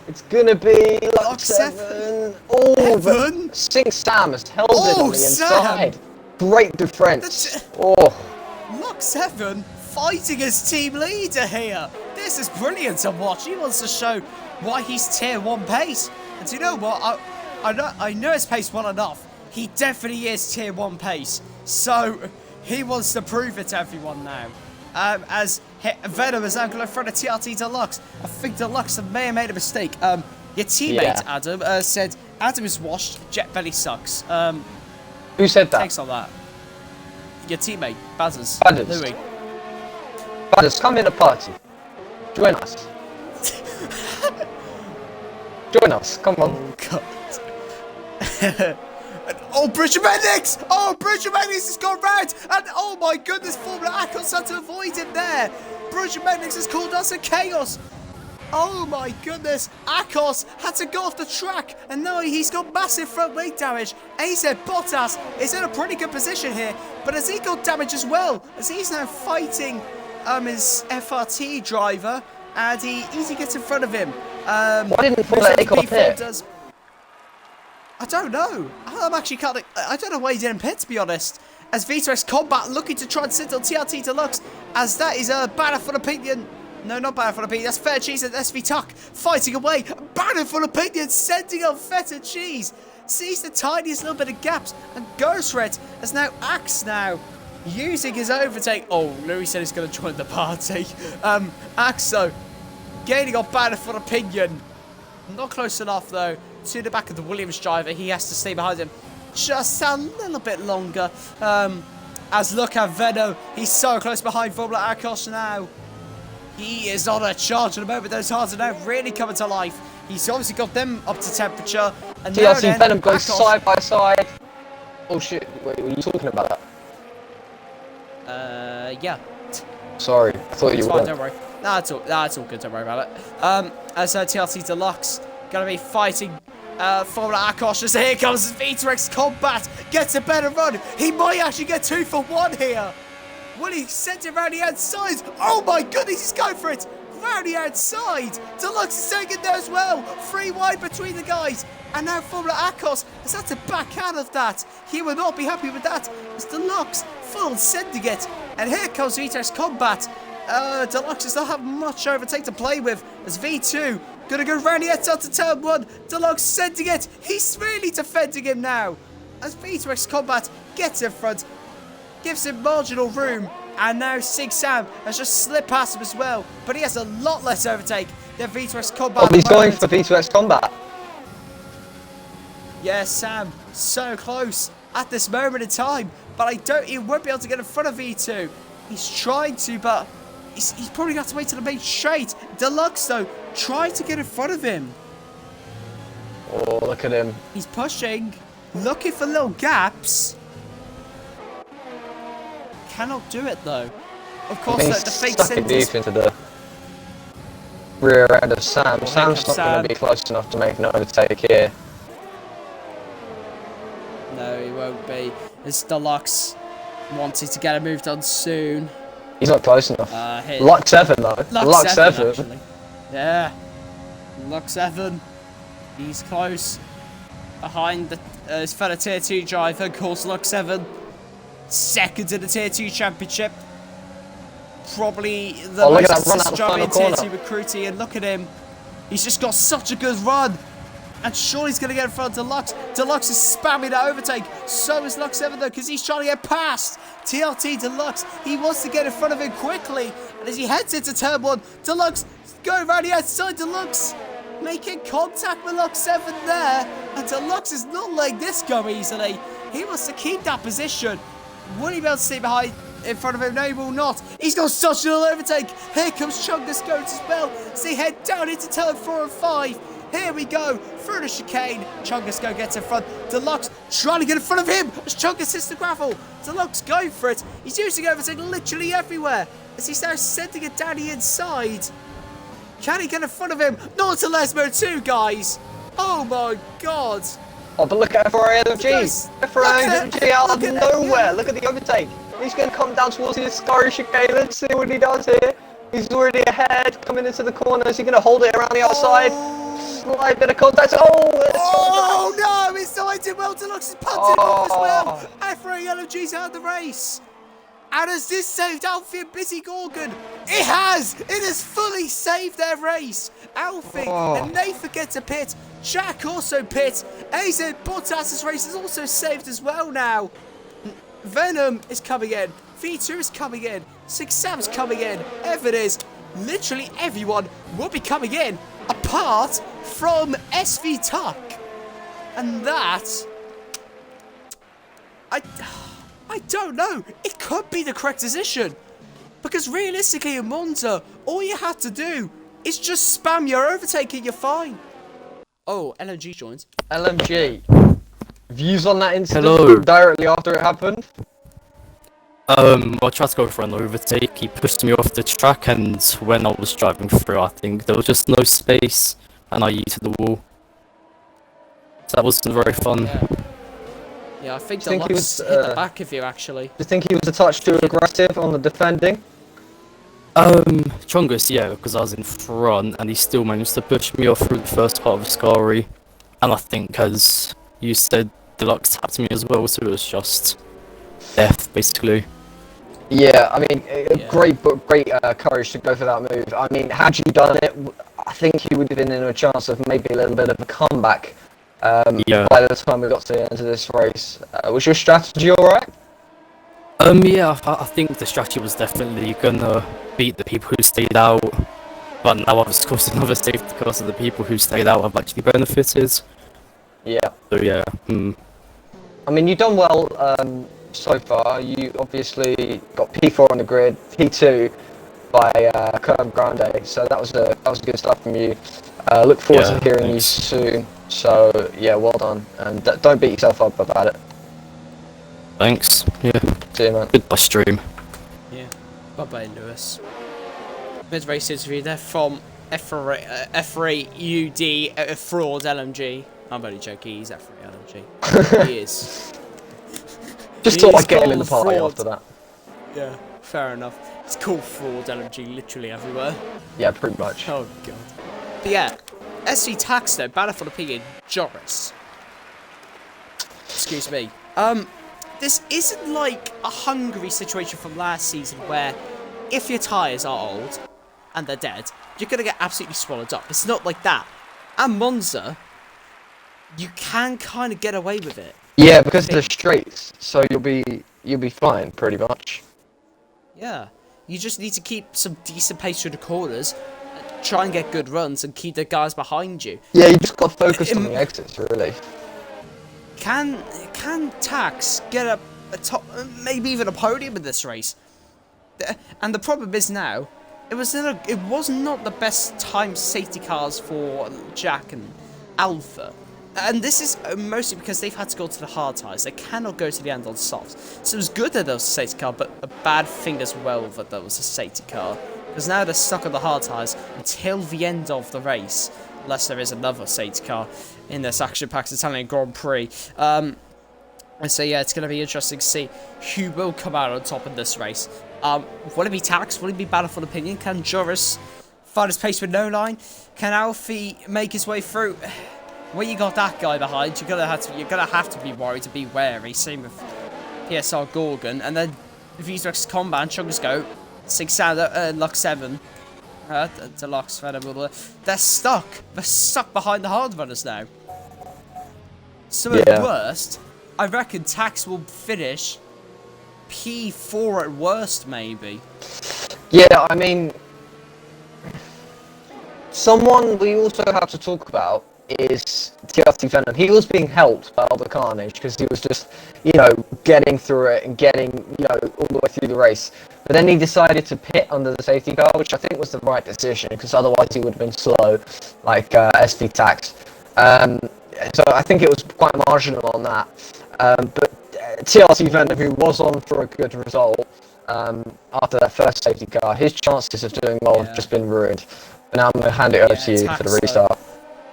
It's going to be Lux 7. But Sing Sam has held it on the inside. Sam. Great defense. Lux 7 fighting his team leader here. This is brilliant to watch. He wants to show why he's tier 1 pace. And you know what? I know his pace well enough. He definitely is tier 1 pace. So he wants to prove it to everyone now. As Venom is now going to throw the TRT Deluxe. I think Deluxe may have made a mistake. Your teammate Adam said Adam is washed. Jet Belly sucks. Who said that? Takes on that. Your teammate Bazzers. Louis. Bazzers, come in a party. Join us. Join us, come on. Oh, Bridget Metnix! Oh, Bridget Metnix has gone round! And oh my goodness, Formula Akos had to avoid him there! Bridget Metnix has called us a chaos! Oh my goodness, Akos had to go off the track, and now he's got massive front wing damage. AZ Bottas is in a pretty good position here, but has he got damage as well, as he's now fighting his FRT driver, and he easily gets in front of him. Why didn't Akos hit? I don't know. I'm actually kind of... I don't know why he didn't pit, to be honest. As V2X Combat looking to try and sit on TRT Deluxe, as that is a banner for opinion. No, not banner for opinion. That's Feta Cheese and SV Tuck fighting away. Banner for opinion sending on Feta Cheese. Sees the tiniest little bit of gaps, and Ghost Red has now Axe now using his overtake. Oh, Louis said he's going to join the party. Axe though gaining on banner for opinion. Not close enough though to the back of the Williams driver. He has to stay behind him just a little bit longer. As look at Venom, he's so close behind Formula Akos now. He is on a charge at the moment. Those hearts are now really coming to life. He's obviously got them up to temperature. And now TRT Venom going side by side. Oh shit, wait, were you talking about that? Yeah. Sorry, I thought you were. Don't worry. That's all good, don't worry about it. As TRT Deluxe gonna be fighting Formula Akos, as here comes V2X Combat, gets a better run. He might actually get 2 for 1 here. Will he send it around the outside? Oh my goodness, he's going for it. Round the outside. Deluxe is taking it there as well. 3 wide between the guys. And now Formula Akos has had to back out of that. He will not be happy with that. It's Deluxe full sending it. And here comes V2X Combat. Deluxe does not have much overtake to play with, as V2 gonna go round the outside to turn 1. Deluxe sending it. He's really defending him now. As V2X Combat gets in front, gives him marginal room, and now Sig Sam has just slipped past him as well, but he has a lot less overtake than V2X Combat. Oh, he's going for V2X Combat. Yes, Sam, so close at this moment in time, but he won't be able to get in front of V2. He's trying to, but he's probably got to wait till the main straight. Deluxe, though, trying to get in front of him. Oh, look at him. He's pushing, looking for little gaps. Cannot do it though. Of course, the fake centers deep into the rear end of Sam. Sam's not going to be close enough to make an overtake here. No, he won't be. It's Deluxe wanting to get it moved on soon. He's not close enough. Luck 7 though. Luck 7. Actually. Yeah. Luck 7. He's close. Behind the his fellow Tier 2 driver, of course, Luck 7. Second in the Tier 2 Championship. Probably the most assist driver in Tier 2 recruiting, and look at him. He's just got such a good run. And surely he's going to get in front of Deluxe. Deluxe is spamming that overtake. So is Luck 7 though, because he's trying to get past TRT Deluxe. He wants to get in front of him quickly. And as he heads into turn 1, Deluxe going around the outside. Deluxe making contact with Luck 7 there. And Deluxe is not letting this go easily. He wants to keep that position. Will he be able to stay behind in front of him? No, he will not. He's got such an overtake. Here comes Chungus Goat as well. As they head down into turn 4 and 5. Here we go. Through the chicane. Chungus Go gets in front. Deluxe trying to get in front of him as Chungus hits the gravel. Deluxe going for it. He's using overtake literally everywhere as he's now sending it down the inside. Can he get in front of him? Not to Lesmo 2, guys. Oh my god. Oh, but look at Ferrari LMG. Ferrari LMG out of nowhere. Look at the overtake. He's going to come down towards the Scary chicane. Let's see what he does here. He's already ahead, coming into the corner. Is he going to hold it around the outside? Slight bit of contact. Oh no! It's not did well. Deluxe is punted off as well. Ferrari LMG's out of the race. And has this saved Alfie and Busy Gorgon? It has! It has fully saved their race. Alfie and Nathan get to pit. Jack also pit. AZ Bottas' race is also saved as well now. Venom is coming in. V2 is coming in. Sig Sam's coming in. Evan is. Literally everyone will be coming in. Apart from SV Tuck. And that... I don't know. It could be the correct decision. Because realistically in Monza, all you have to do is just spam your overtake and you're fine. Oh, LMG joins. LMG. Views on that incident directly after it happened? I tried to go for an overtake. He pushed me off the track, and when I was driving through, I think there was just no space, and I yeeted the wall. So that wasn't very fun. Yeah, I think Deluxe hit the back of you, actually. Do you think he was a touch too aggressive on the defending? Chungus, yeah, because I was in front, and he still managed to push me off through the first part of Scary. And I think, as you said, Deluxe tapped me as well, so it was just death, basically. Yeah, I mean, great courage to go for that move. I mean, had you done it, I think you would have been in a chance of maybe a little bit of a comeback by the time we got to the end of this race. Was your strategy alright? Yeah, I think the strategy was definitely gonna beat the people who stayed out, but now I've caused another safety car, so the people who stayed out have actually benefited. Yeah. So yeah. I mean, you've done well so far. You obviously got P4 on the grid, P2 by Curve Grande, so that was good stuff from you. Look forward to hearing you soon. So yeah, well done, and don't beat yourself up about it. Thanks. Yeah. See you, man. Goodbye, stream. Yeah. Bye-bye, Lewis. Mid-race interview there from F3UD Fraud LMG. I'm only joking, he's F3 LMG. He is. Just thought I'd get him in the party after that. Yeah, fair enough. It's called Fraud LMG literally everywhere. Yeah, pretty much. Oh, God. But yeah, SV Tax though, Battlefield Opinion, Joris. Excuse me. This isn't like a Hungary situation from last season where if your tyres are old and they're dead, you're going to get absolutely swallowed up. It's not like that. And Monza, you can kind of get away with it. Yeah, because of the straights, so you'll be fine pretty much. Yeah, you just need to keep some decent pace through the corners, try and get good runs, and keep the guys behind you. Yeah, you just got to focus on the exits, really. Can Tax get a top, maybe even a podium in this race? And the problem is now, it was not the best time safety cars for Jack and Alpha. And this is mostly because they've had to go to the hard tyres. They cannot go to the end on softs. So it was good that there was a safety car, but a bad thing as well that there was a safety car. Because now they're stuck on the hard tyres until the end of the race. Unless there is another safety car in this action-packed Italian Grand Prix. And so yeah, it's going to be interesting to see who will come out on top in this race. Will it be Tax? Will it be Battlefield Opinion? Can Joris find his pace with no line? Can Alfie make his way through? When you got that guy behind, you're gonna have to be worried, to be wary. Same with PSR Gorgon, and then V's Combat and Chungus go 6 out Lux 7. Deluxe Venom. They're stuck. They're stuck behind the hard runners now. So at worst, I reckon Tax will finish P4 at worst, maybe. Yeah, I mean, someone we also have to talk about is TRT Venom. He was being helped by Albert Carnage because he was just, getting through it and getting, all the way through the race. But then he decided to pit under the safety car, which I think was the right decision because otherwise he would have been slow, like SV Tax. So I think it was quite marginal on that. But TRT Venom, who was on for a good result after that first safety car, his chances of doing well have just been ruined. But now I'm going to hand it over to you for the restart.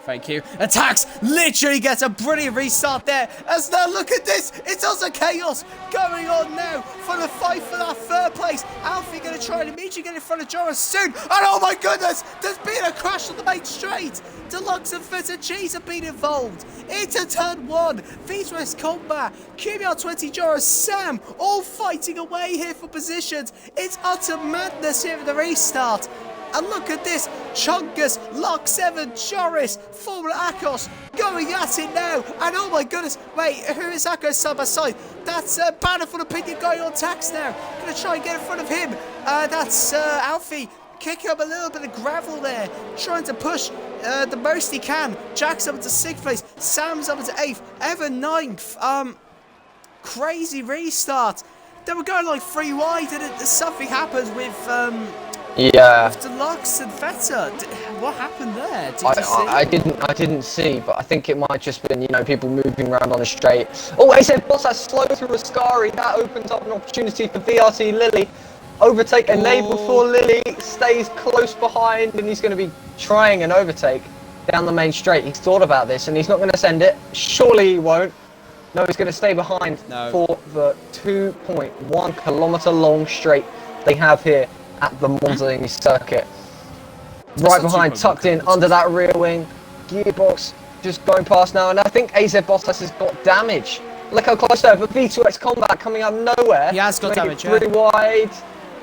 Thank you. And Tax literally gets a brilliant restart there. As now, look at this. It's also chaos going on now for the fight for that third place. Alfie going to try and immediately get in front of Joris soon. And oh my goodness, there's been a crash on the main straight. Deluxe and Fizz and Cheese have been involved. Into turn 1. V's Combat, QBR20, Joris, Sam, all fighting away here for positions. It's utter madness here at the restart. And look at this, Chungus, Lock 7, Joris, Formula Akos going at it now. And oh my goodness, wait, who is that going side by side? That's Battlefield Opinion going on Tax now. Going to try and get in front of him. That's Alfie kicking up a little bit of gravel there. Trying to push the most he can. Jack's up into 6th place. Sam's up into 8th. Evan 9th. Crazy restart. They were going like 3 wide and something happened with Yeah. With Deluxe and Feta. What happened there? Did you see? I didn't see, but I think it might just been, you know, people moving around on the straight. Oh, AZ Bottas slow through Ascari. That opens up an opportunity for VRT Lilly. Overtake enabled for Lilly. Stays close behind, and he's going to be trying an overtake down the main straight. He's thought about this, and he's not going to send it. Surely he won't. No, he's going to stay behind for the 2.1 kilometer long straight they have here at the Monza circuit. Right behind, tucked in under that rear wing. Gearbox just going past now, and I think AZ Bottas has got damage. Look how close there, but V2X Combat coming out of nowhere. He has got damage, Pretty wide.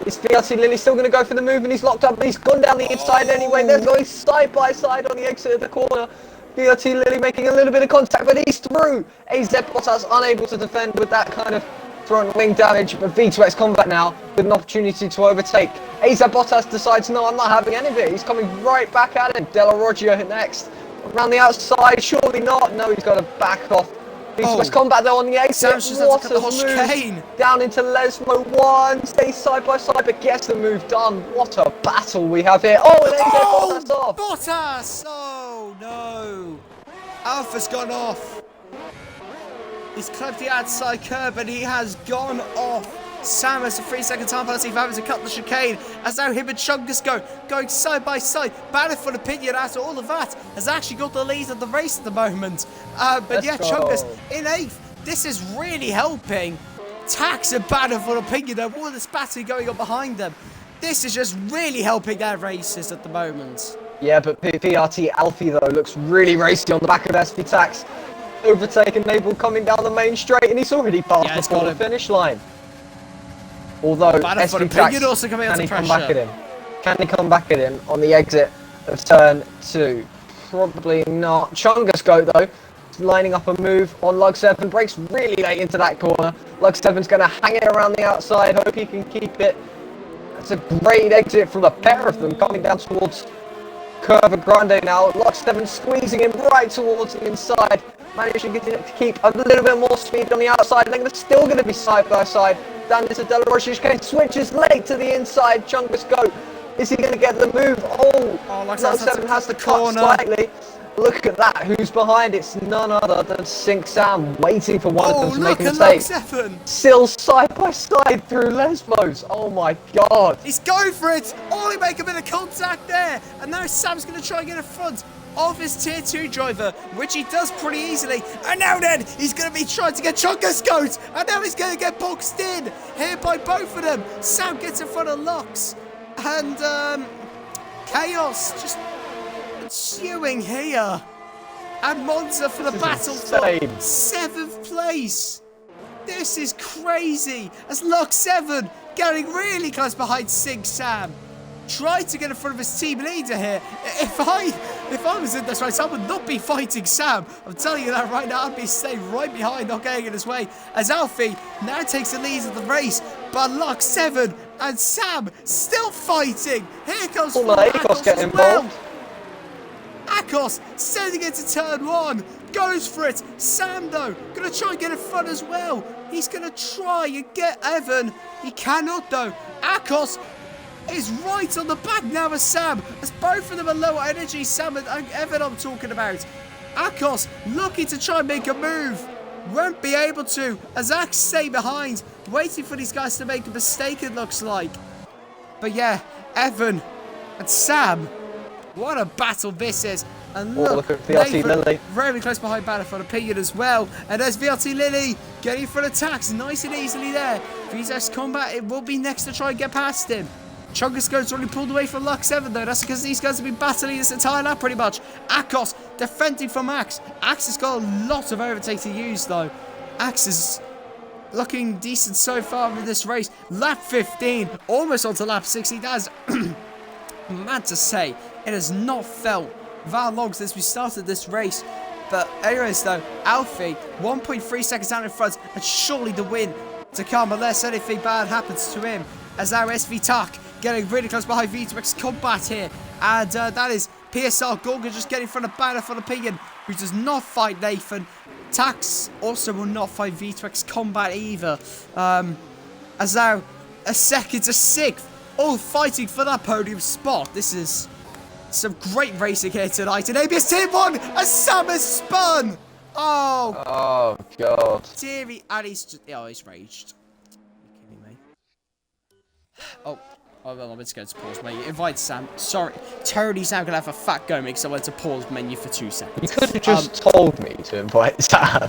Is VRT Lilly still going to go for the move, and he's locked up, but he's gone down the inside anyway. They're going side by side on the exit of the corner. VRT Lilly making a little bit of contact, but he's through. AZ Bottas unable to defend with that kind of front wing damage, but V2X Combat now with an opportunity to overtake. AZ Bottas decides, no, I'm not having any of it. He's coming right back at him. Della Roggia next. Around the outside, surely not. No, he's got to back off. V2X Combat though on the exit. What a move. Down into Lesmo 1. Stays side by side, but gets the move done. What a battle we have here. Oh, and AZ Bottas off. Bottas! Oh, no. Alpha's gone off. He's clipped the outside curb and he has gone off. Sam has a 3-second time penalty for having to cut the chicane. As now him and Chungus going side by side. Battle for opinion after all of that. Has actually got the lead of the race at the moment. But yeah, Chungus in 8th. This is really helping. Tax and Battle for opinion. All this battle going on behind them. This is just really helping their races at the moment. Yeah, but PRT Alfie though looks really racy on the back of SV Tax. Overtake enabled coming down the main straight, and he's already passed before the finish line. Although SV Tax, also coming can he come back at him? Can he come back at him on the exit of turn 2? Probably not. Chungus Goat though, lining up a move on Lug 7, breaks really late into that corner. Lug 7's going to hang it around the outside, hope he can keep it. That's a great exit from the pair of them coming down towards Curva Grande now. Lug 7 squeezing him right towards the inside. Managing to keep a little bit more speed on the outside. They're still going to be side by side. Down into Della Roggia chicane. Switches late to the inside. Chungus Goat. Is he going to get the move? Oh, Lug 7 has to cut slightly. Look at that. Who's behind? It's none other than Sync Sam waiting for one of them to make a mistake. Still side by side through Lesmos. Oh my god. He's going for it. Oh, he make a bit of contact there. And now Sam's going to try and get in front of his tier 2 driver, which he does pretty easily. And now then, he's going to be trying to get Chungus Goat. And now he's going to get boxed in here by both of them. Sam gets in front of Lux. And Chaos just ensuing here. And Monza for the battle for 7th place. This is crazy. As Lux 7 getting really close behind Sync Sam. Tried to get in front of his team leader here. If I was in this race, I would not be fighting Sam. I'm telling you that right now. I'd be staying right behind, not getting in his way. As Alfie now takes the lead of the race, but Lux 7 and Sam still fighting. Here comes Akos getting involved. Akos sending it to turn 1. Goes for it. Sam though, gonna try and get in front as well. He's gonna try and get Evan. He cannot though. Akos is right on the back now of Sam, as both of them are lower energy. Sam and Evan I'm talking about. Akos looking to try and make a move. Won't be able to, as Axe stay behind, waiting for these guys to make a mistake it looks like. But yeah, Evan and Sam, what a battle this is. And look at VRT Lilly. Very close behind Battle for Opinion as well. And there's VRT Lilly getting for attacks nice and easily there. V2X Combat, it will be next to try and get past him. Chungus Goat's already pulled away from Lux 7 though. That's because these guys have been battling this entire lap pretty much. Akos defending from Axe. Axe has got a lot of overtake to use though. Axe is looking decent so far in this race. Lap 15, almost onto lap 16. That is mad to say. It has not felt that long since we started this race. But anyways though, Alfie 1.3 seconds down in front, and surely the win to come unless anything bad happens to him. As now SV Tak getting really close behind V2X Combat here. And that is PSR Gorgon just getting in front of Battle for Opinion, who does not fight Nathan. Tax also will not fight V2X Combat either. As now a second to 6th all fighting for that podium spot. This is some great racing here tonight. And ABS Team 1, a summer spun! Oh God. dearie, and he's raged. Are you kidding me? Oh, well, I went to go to pause menu. Invite Sam. Sorry, Tony's now gonna have a fat go because I went to pause menu for 2 seconds. You could have just told me to invite Sam.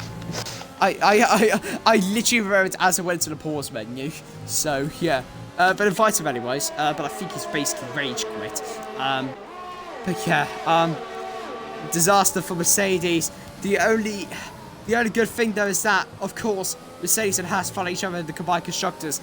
I literally remembered as I went to the pause menu. So yeah, but invite him anyways. But I think he's basically rage quit. But yeah, disaster for Mercedes. The only good thing though is that, of course, Mercedes and Haas follow each other in the combined constructors.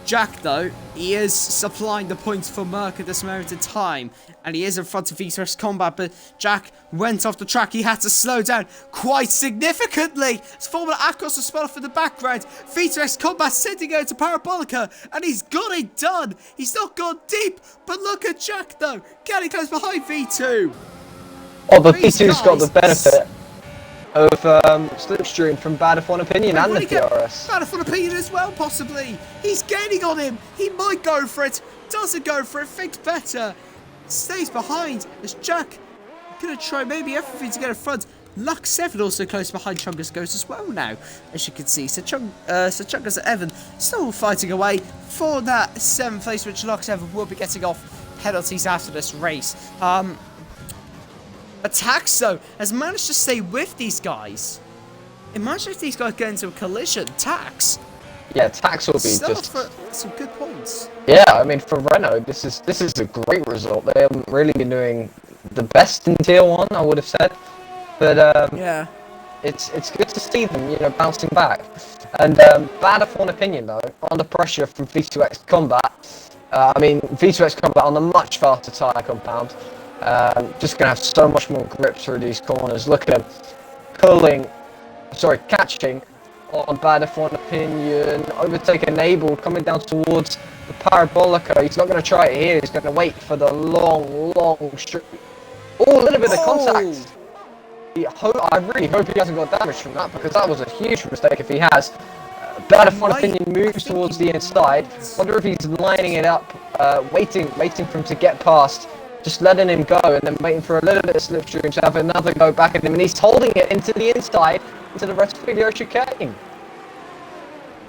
Jack, though, he is supplying the points for Merc at this moment in time, and he is in front of VTRX Combat, but Jack went off the track. He had to slow down quite significantly. His Formula Akos was spun off in the background. VTRX Combat sending out to Parabolica, and he's got it done. He's not gone deep, but look at Jack, though. Getting close behind V2. Oh, but V2's got the benefit of slipstream from Bad F1 Opinion and the DRS. Bad F1 Opinion as well, possibly. He's gaining on him. He might go for it. Doesn't go for it. Thinks better. Stays behind as Jack gonna try maybe everything to get in front. Lux 7 also close behind Chungus goes as well now, as you can see. So Chungus and Evan still fighting away for that 7th place, which Lux 7 will be getting off penalties after this race. Attacks, though, has managed to stay with these guys. Imagine if these guys get into a collision. Tax. Yeah, Tax will be just for some good points. Yeah, I mean, for Renault, this is a great result. They haven't really been doing the best in Tier 1, I would have said. But yeah, it's good to see them, bouncing back. And Bad F1 Opinion, though, under pressure from V2X Combat. I mean, V2X Combat on the much faster tyre compound. Just going to have so much more grip through these corners. Look at him catching on Bad F1 Opinion. Overtake enabled, coming down towards the Parabolica. He's not going to try it here. He's going to wait for the long straight. Oh, a little bit of contact. I really hope he hasn't got damage from that, because that was a huge mistake if he has. Bad F1 Opinion moves towards the inside. Wonder if he's lining it up, waiting for him to get past. Just letting him go and then waiting for a little bit of slipstream to have another go back at him, and he's holding it into the inside, into the Respiro chicane.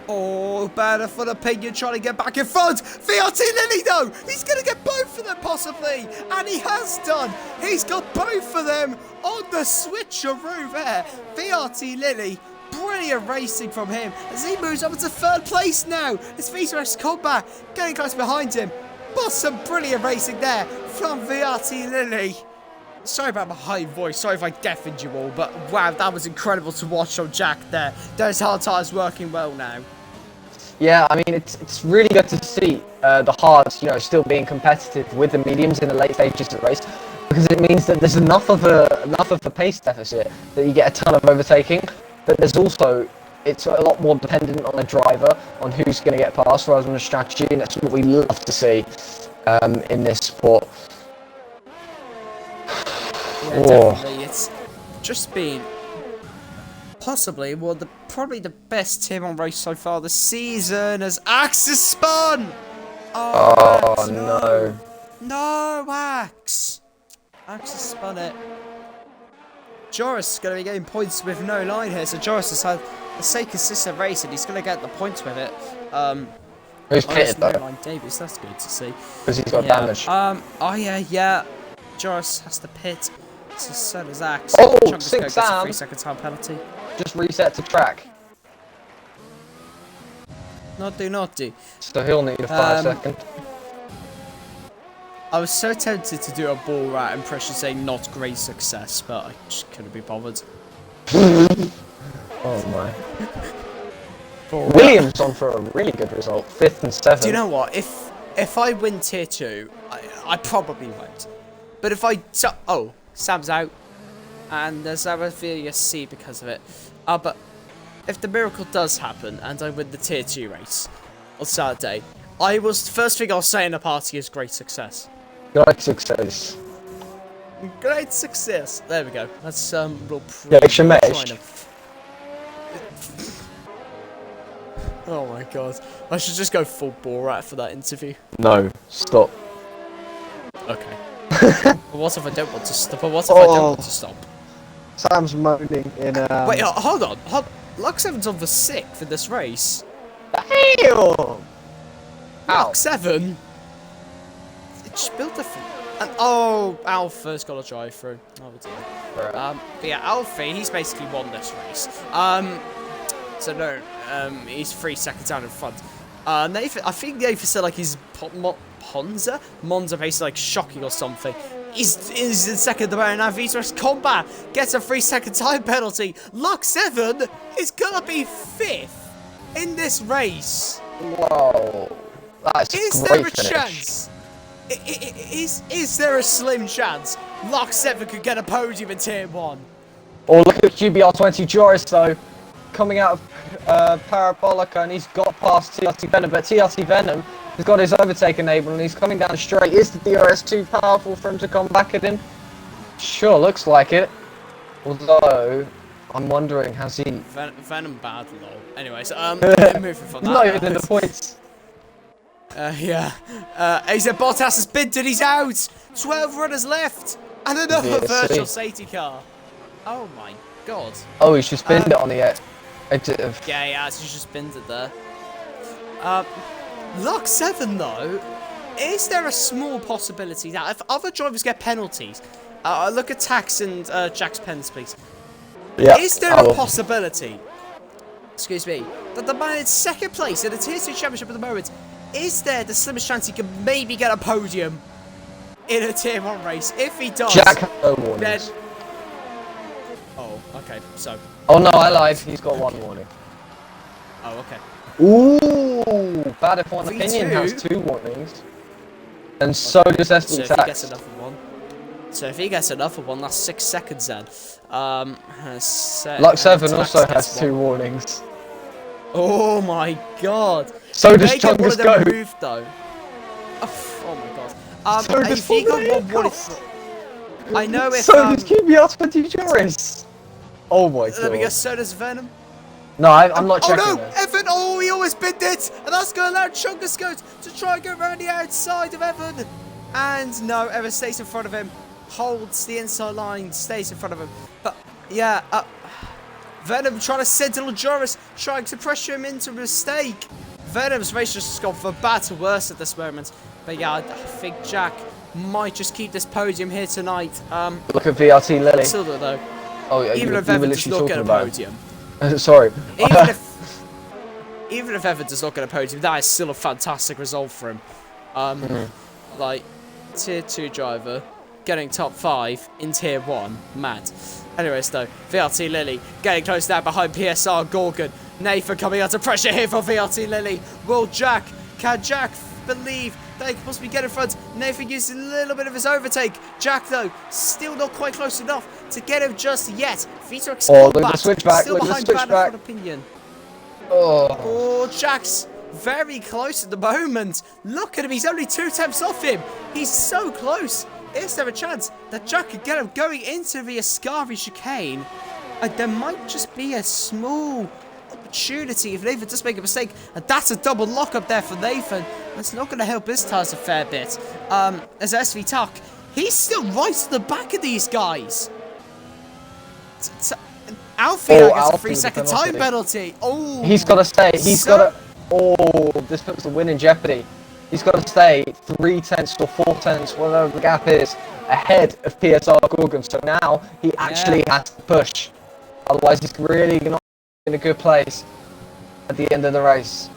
Oh, Bad F1 Opinion trying to get back in front. VRT Lily, though, he's going to get both of them possibly, and he has done. He's got both of them on the switcheroo there. VRT Lily. Brilliant racing from him as he moves up into 3rd place now. It's VTRX Combat getting close behind him. But some brilliant racing there from VRT Lily. Sorry about my high voice, sorry if I deafened you all, but wow, that was incredible to watch on Jack there. Those hard tyres working well now. Yeah, I mean, it's really good to see the hards, still being competitive with the mediums in the late stages of the race, because it means that there's enough of a pace deficit that you get a ton of overtaking, but there's also, it's a lot more dependent on the driver, on who's going to get past rather than a strategy, and that's what we love to see in this sport. Yeah, definitely. It's just been possibly probably the best Tier 1 race so far this season as Axe is spun! Oh, Axe, no. No, Axe! Axe has spun it. Joris is going to be getting points with no line here, so Joris has had a safe consistent race and he's going to get the points with it. Who's pitted though? Line Davis, that's good to see. Because he's got damage. Yeah. Joris has to pit. So does Axe. Oh, Six Sam. 3-second time penalty. Just reset to track. Not do. So he'll need a 5-second. I was so tempted to do a ball rat impression saying not great success, but I just couldn't be bothered. Oh my. Williams on for a really good result, 5th and 7th. Do you know what? If I win Tier 2, I probably won't. But if I... Sam's out. And there's Avafia C because of it. But if the miracle does happen and I win the Tier 2 race on Saturday, first thing I'll say in the party is great success. Great success. Great success. There we go. That's Oh my god. I should just go full Borat for that interview. No, stop. Okay. But what if I don't want to stop? But what if I don't want to stop? Sam's moaning in Wait, hold on. Lux 7's on the 6th in this race. Damn! Lux 7? Just built a... And, oh, Alpha's got a drive through. Oh dear. But yeah, Alpha, he's basically won this race. So no, he's 3 seconds out in front. Nathan, I think Nathan said like he's Monza basically like shocking or something. He's in second at the moment now. Vitor Combat gets a 3-second time penalty. Lux 7 is gonna be 5th in this race. Whoa. That's Is great there a finish. chance? Is there a slim chance Lux 7 could get a podium in Tier 1? Oh, look at GBR20 Joris though, coming out of Parabolica, and he's got past TRT Venom, but TRT Venom has got his overtake enabled and he's coming down straight. Is the DRS too powerful for him to come back at him? Sure, looks like it. Although, I'm wondering, has he... Venom bad, lol. Anyways, moving from that. Not even in the points. Yeah. AZ Bottas has binned, he's out! 12 runners left! And another VSC. virtual safety car. Oh my god. Oh, he's just binned it on the exit of... Yeah, yeah, so just binned it there. Lux 7 though, is there a small possibility that if other drivers get penalties, look at Tax and Jack's pens please. Yeah. Is there a possibility, excuse me, that the man in second place in the Tier 2 Championship at the moment, is there the slimmest chance he could maybe get a podium in a Tier 1 race? If he does, Jack has no then... warnings. Oh, okay, so... Oh no, I lied. He's got one warning. Oh, okay. Ooh, Bad F1 V2? Opinion has 2 warnings. And so does So SD if he gets Tax. another one... So if he gets another one, that's 6 seconds then. Lux 7 also has 2 warnings. Oh my god. So does They get one Chungus of them Go. removed though. Oh my god. So does if he got Formula one E warning... Cars. I know if... So does QBR20 Joris. Oh my god. Let me guess, so does Venom. No, I'm not checking Oh no! this. Evan! Oh, he almost binned it! And that's going to allow Chungus Goat to try and go around the outside of Evan. And no, Evan stays in front of him. Holds the inside line, stays in front of him. But yeah, Venom trying to sentinel Joris, trying to pressure him into a mistake. Venom's race just gone from bad to worse at this moment. But yeah, I think Jack might just keep this podium here tonight. Look at VRT Lily. Still don't know. Oh yeah, Even you if were Evan does literally not talking get a about. podium. Sorry. Even if Evan does not get a podium, that is still a fantastic result for him. Like, Tier 2 driver, getting top 5 in Tier 1, mad. Anyways though, VRT Lily getting close now behind PSR Gorgon. Nathan coming under pressure here for VRT Lily. Can Jack believe that he can possibly get in front? Nathan uses a little bit of his overtake. Jack though, still not quite close enough to get him just yet. Vitor Oh, look at the switchback, still look at the behind switchback. Battlefield Opinion. Oh. Oh, Jack's very close at the moment. Look at him, he's only 2 attempts off him. He's so close. Is there a chance that Jack could get him going into the Ascari chicane? There might just be a small opportunity if Nathan does make a mistake. And that's a double lock up there for Nathan. That's not going to help his tires a fair bit. As SV Tuck, he's still right at the back of these guys. Alfie gets a Alfie 3-second with the time penalty. Oh, He's got to stay. He's got to. Oh, this puts the win in jeopardy. He's got to stay 3 tenths or 4 tenths, whatever the gap is, ahead of PSR Gorgon. So now he actually has to push. Otherwise, he's really not in a good place at the end of the race.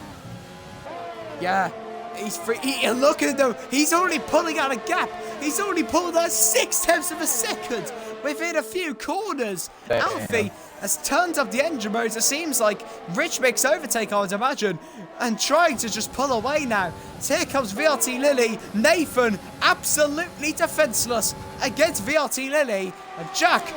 Yeah, he's free. Look at him though. He's only pulling out a gap. He's only pulled out 6 tenths of a second within a few corners. Damn. Alfie has turned up the engine mode. It seems like Rich makes overtake, I would imagine, and trying to just pull away now. So here comes VRT Lily. Nathan absolutely defenseless against VRT Lily. And Jack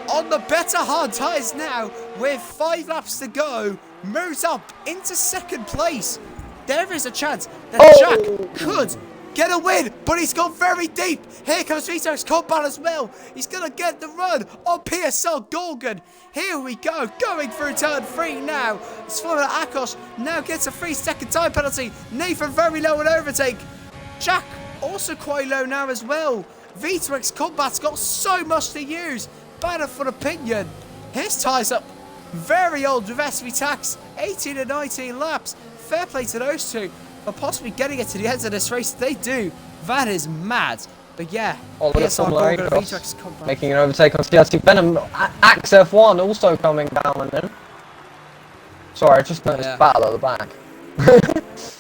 on the better hard tyres now with 5 laps to go. Moves up into second place. There is a chance that Jack could get a win, but he's gone very deep. Here comes Vito's Combat as well. He's going to get the run on PSL Gorgon. Here we go, going through turn 3 now. Svoboda Akos now gets a 3-second time penalty. Nathan very low in overtake. Jack also quite low now as well. V2X Combat's got so much to use. Battle for Opinion. His ties up very old with SV Tax. 18 and 19 laps. Fair play to those two for possibly getting it to the end of this race. They do. That is mad. But yeah, PSR Gorgon, V2X Combat. Making an overtake on CRT Venom. Axe F1 also coming down on him. Sorry, I just noticed Battle at the back.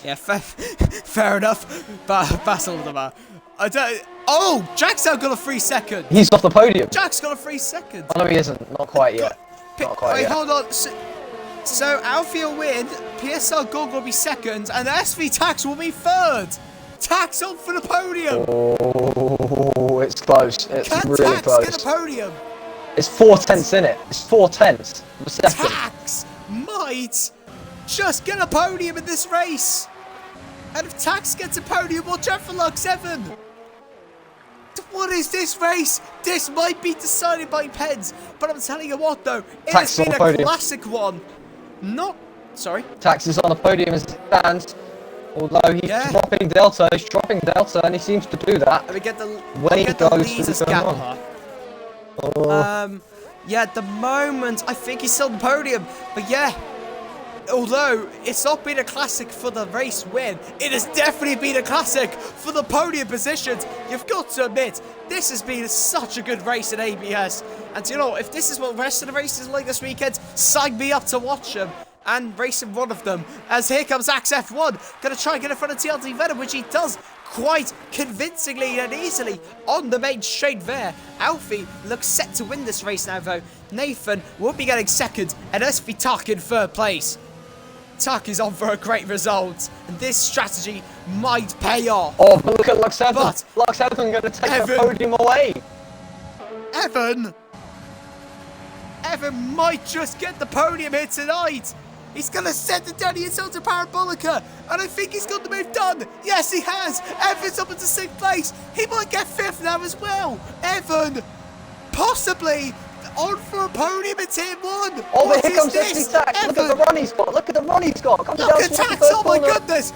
Yeah, fair enough. Battle of the back. I don't. Oh, Jack's now got a 3 second. He's off the podium. Jack's got a 3 second. Oh no, he isn't. Not quite yet. Not quite yet. Hold on. So Alfie will win. PSL Gorgon will be second, and SV Tax will be third. Tax on for the podium. Oh, it's close. It's really Tax close. get the podium? It's 4/10 in it. It's 4/10 of a second. Tax might just get a podium in this race. And if Tax gets a podium, watch out for Lux 7. What is this race? This might be decided by pens, but I'm telling you what though, it has been a classic one. Sorry? Tax is on the podium as it stands. Although he's dropping Delta, and he seems to do that. Let me get the when he goes through the Scapper. Yeah, at the moment, I think he's still on the podium. But yeah, although it's not been a classic for the race win, it has definitely been a classic for the podium positions. You've got to admit, this has been such a good race in ABS. And you know, if this is what the rest of the race is like this weekend, sign me up to watch them and race in one of them. As here comes Axe F1, gonna try and get in front of TLT Venom, which he does quite convincingly and easily on the main straight there. Alfie looks set to win this race now though. Nathan will be getting second, and SV Tuck in third place. Tuck is on for a great result, and this strategy might pay off. Oh, but look at Lux 7. But Lux 7 going to take the podium away. Evan might just get the podium here tonight. He's going to send it down the inside to Parabolica, and I think he's got the move done. Yes, he has. Evan's up into 6th place. He might get 5th now as well. Evan, possibly on for a podium in Tier 1. Oh, but here comes SV Tax. Look at the run he's got. Look at the run he's got. Look at Tax. Oh my goodness.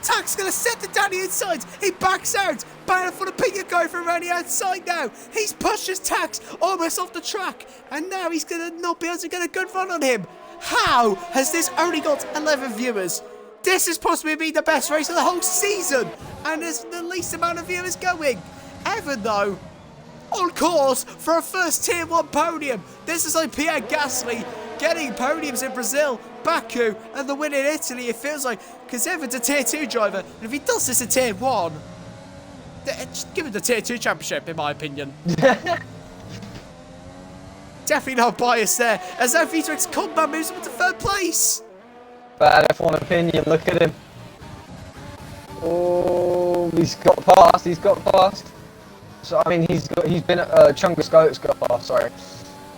Tax going to set it down the inside. He backs out. Battle for the Opinion going from around the outside now. He's pushed his Tax almost off the track. And now he's going to not be able to get a good run on him. How has this only got 11 viewers? This has possibly been the best race of the whole season. And there's the least amount of viewers going. Evan, though, on course for a first Tier 1 podium. This is like Pierre Gasly getting podiums in Brazil, Baku, and the win in Italy, it feels like. Because Evan's a Tier 2 driver, and if he does this in Tier 1, just give him the Tier 2 championship, in my opinion. Definitely no bias there, as now V2X Combat moves up to 3rd place. Bad F1 Opinion, look at him. Oh, he's got past. So I mean, he's been Chungus Goat's got past, sorry.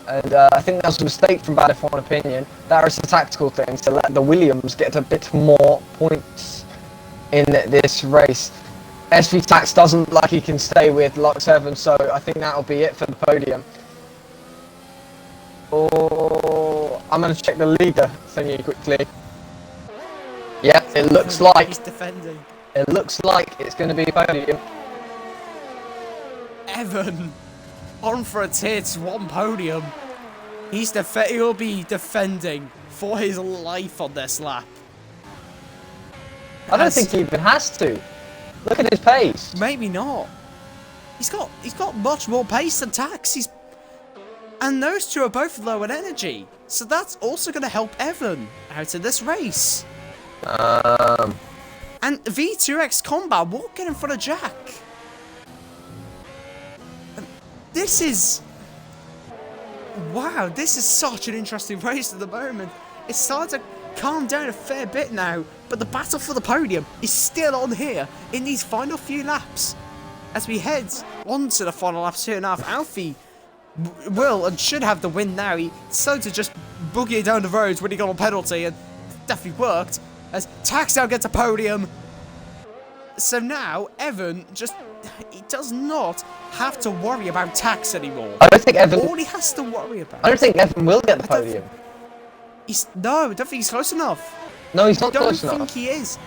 And I think that was a mistake from Bad F1 Opinion. That was a tactical thing to let the Williams get a bit more points in this race. SV Tax doesn't look like he can stay with Lux 7, so I think that'll be it for the podium. Oh, I'm going to check the leader thingy quickly. Yep, it looks like he's defending. It looks like it's going to be a podium. Evan on for a Tier 1 podium. He'll be defending for his life on this lap. I don't think he even has to. Look at his pace. Maybe not. He's got much more pace than Tax. And those two are both low in energy, so that's also going to help Evan out in this race. And V2X Combat will get in front of Jack. This is... Wow, this is such an interesting race at the moment. It's starting to calm down a fair bit now, but the battle for the podium is still on here in these final few laps. As we head on to the final laps here now, Alfie will and should have the win now. He decided to just boogie it down the roads when he got on penalty, and it definitely worked. As Tax now gets a podium. So now, Evan he does not have to worry about tax anymore. I don't think Evan. All he has to worry about. I don't think Evan will get the I don't podium. No, I don't think he's close enough. No, he's not I don't close think enough. he is.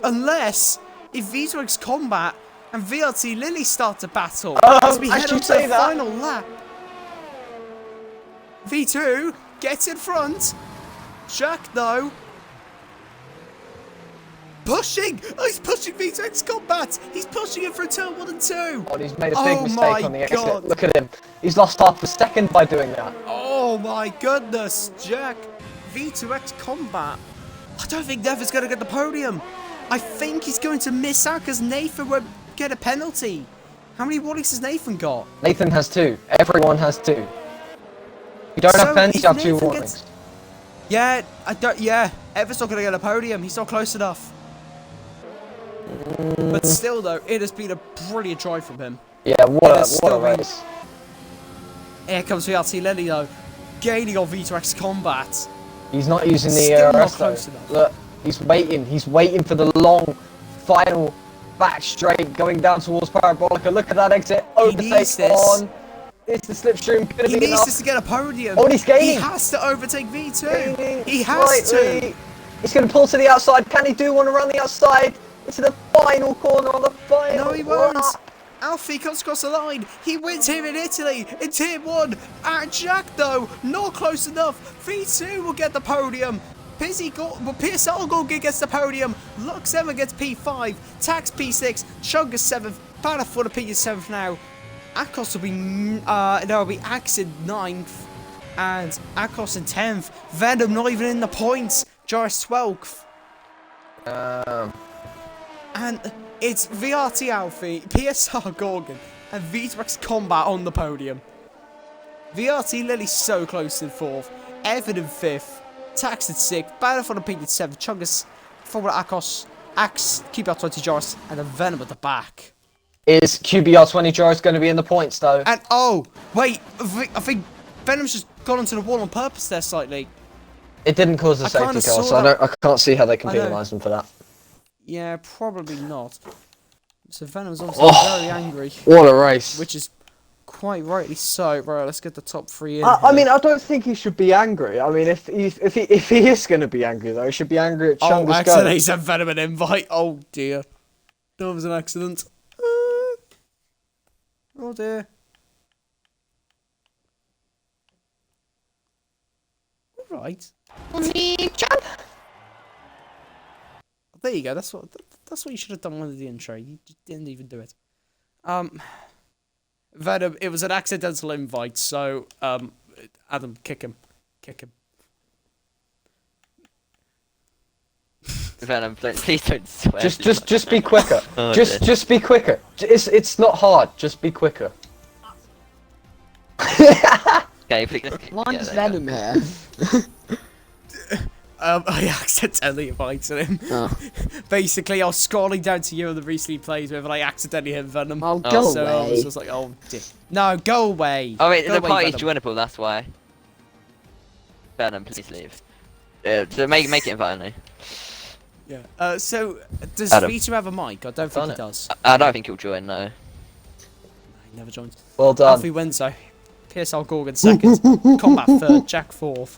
Unless if Vito X Combat and VRT Lily start to battle as we head actually on to say the that. final lap. V2 gets in front. Jack though. Pushing! Oh, he's pushing Vito X Combat! He's pushing him for turn 1 and 2! Oh, he's made a big Oh mistake my on the exit. God. Look at him. He's lost half a second by doing that. Oh my goodness, Jack! V2X Combat. I don't think Never's going to get the podium. I think he's going to miss out because Nathan won't get a penalty. How many warnings has Nathan got? Nathan has 2. Everyone has 2. You don't So have penalties, if you have 2 Nathan warnings. gets- Yeah, I don't. Yeah, Ever's not going to get a podium. He's not close enough. But still, though, it has been a brilliant drive from him. Yeah, what a still race. Here comes VRT Lily, though, gaining on V2X Combat. He's not using the Still not ARS though. close enough. Look, he's waiting for the long final back straight going down towards Parabolica. Look at that exit, overtake needs this. on. Is the slipstream gonna He be needs enough? this to get a podium. Oh, he's He gaining. has to overtake V2. Gaining He has slightly. to. He's gonna pull to the outside. Can he do one around the outside? Into the final corner on the final No, he won't. lap. Alfie comes across the line. He wins here in Italy in Tier 1. And Jack, though, not close enough. V2 will get the podium. PSL Gorgon gets the podium. Lux Emma gets P5. Tax P6. Chungus 7th. Battlefield P is 7th now. Akos will be Axid 9th. And Akos in 10th. Venom not even in the points. Joris 12th. And it's VRT Alfie, PSR Gorgon, and V2X Combat on the podium. VRT Lily so close in 4th, Evan in 5th, Tax in 6th, Battlefield and Pink in 7th, Chungus, forward Akos, Axe, QBR20 Joris, and then Venom at the back. Is QBR20 Joris going to be in the points though? And oh, wait, I think Venom's just gone onto the wall on purpose there slightly. It didn't cause a I safety kinda car, saw so that. I can't see how they can I know. penalise them for that. Yeah, probably not. So Venom's obviously Oh. very angry, What a race! which is quite rightly so. Right, let's get the top 3 in. I here. mean, I don't think he should be angry. I mean, if he is going to be angry, though, he should be angry at Oh, Chungus accident! going. He sent Venom an invite. Oh dear. That was an accident. Oh dear. Alright. There you go. That's what you should have done with the intro. You just didn't even do it. Venom, it was an accidental invite, so Adam, kick him. Kick him. Venom, please don't swear. Just be quicker. Oh, just be quicker. It's not hard. Just be quicker. Okay, please. Why Yeah, is there you Venom here? I accidentally invited him. Oh. Basically, I was scrolling down to you on the recently plays with, and I accidentally hit Venom. Oh, go So I was away. just like, oh, dear. No, go away. go. Oh wait, Go the away, party's Venom. joinable. That's why. Venom, please leave. So make it inviting. Yeah. So, does Adam. Vito have a mic? I don't think Done he it. does. I don't think he'll join. No. He never joins. Well done. Alfie Wenzo. PSL Gorgon 2nd. Combat 3rd. Jack 4th.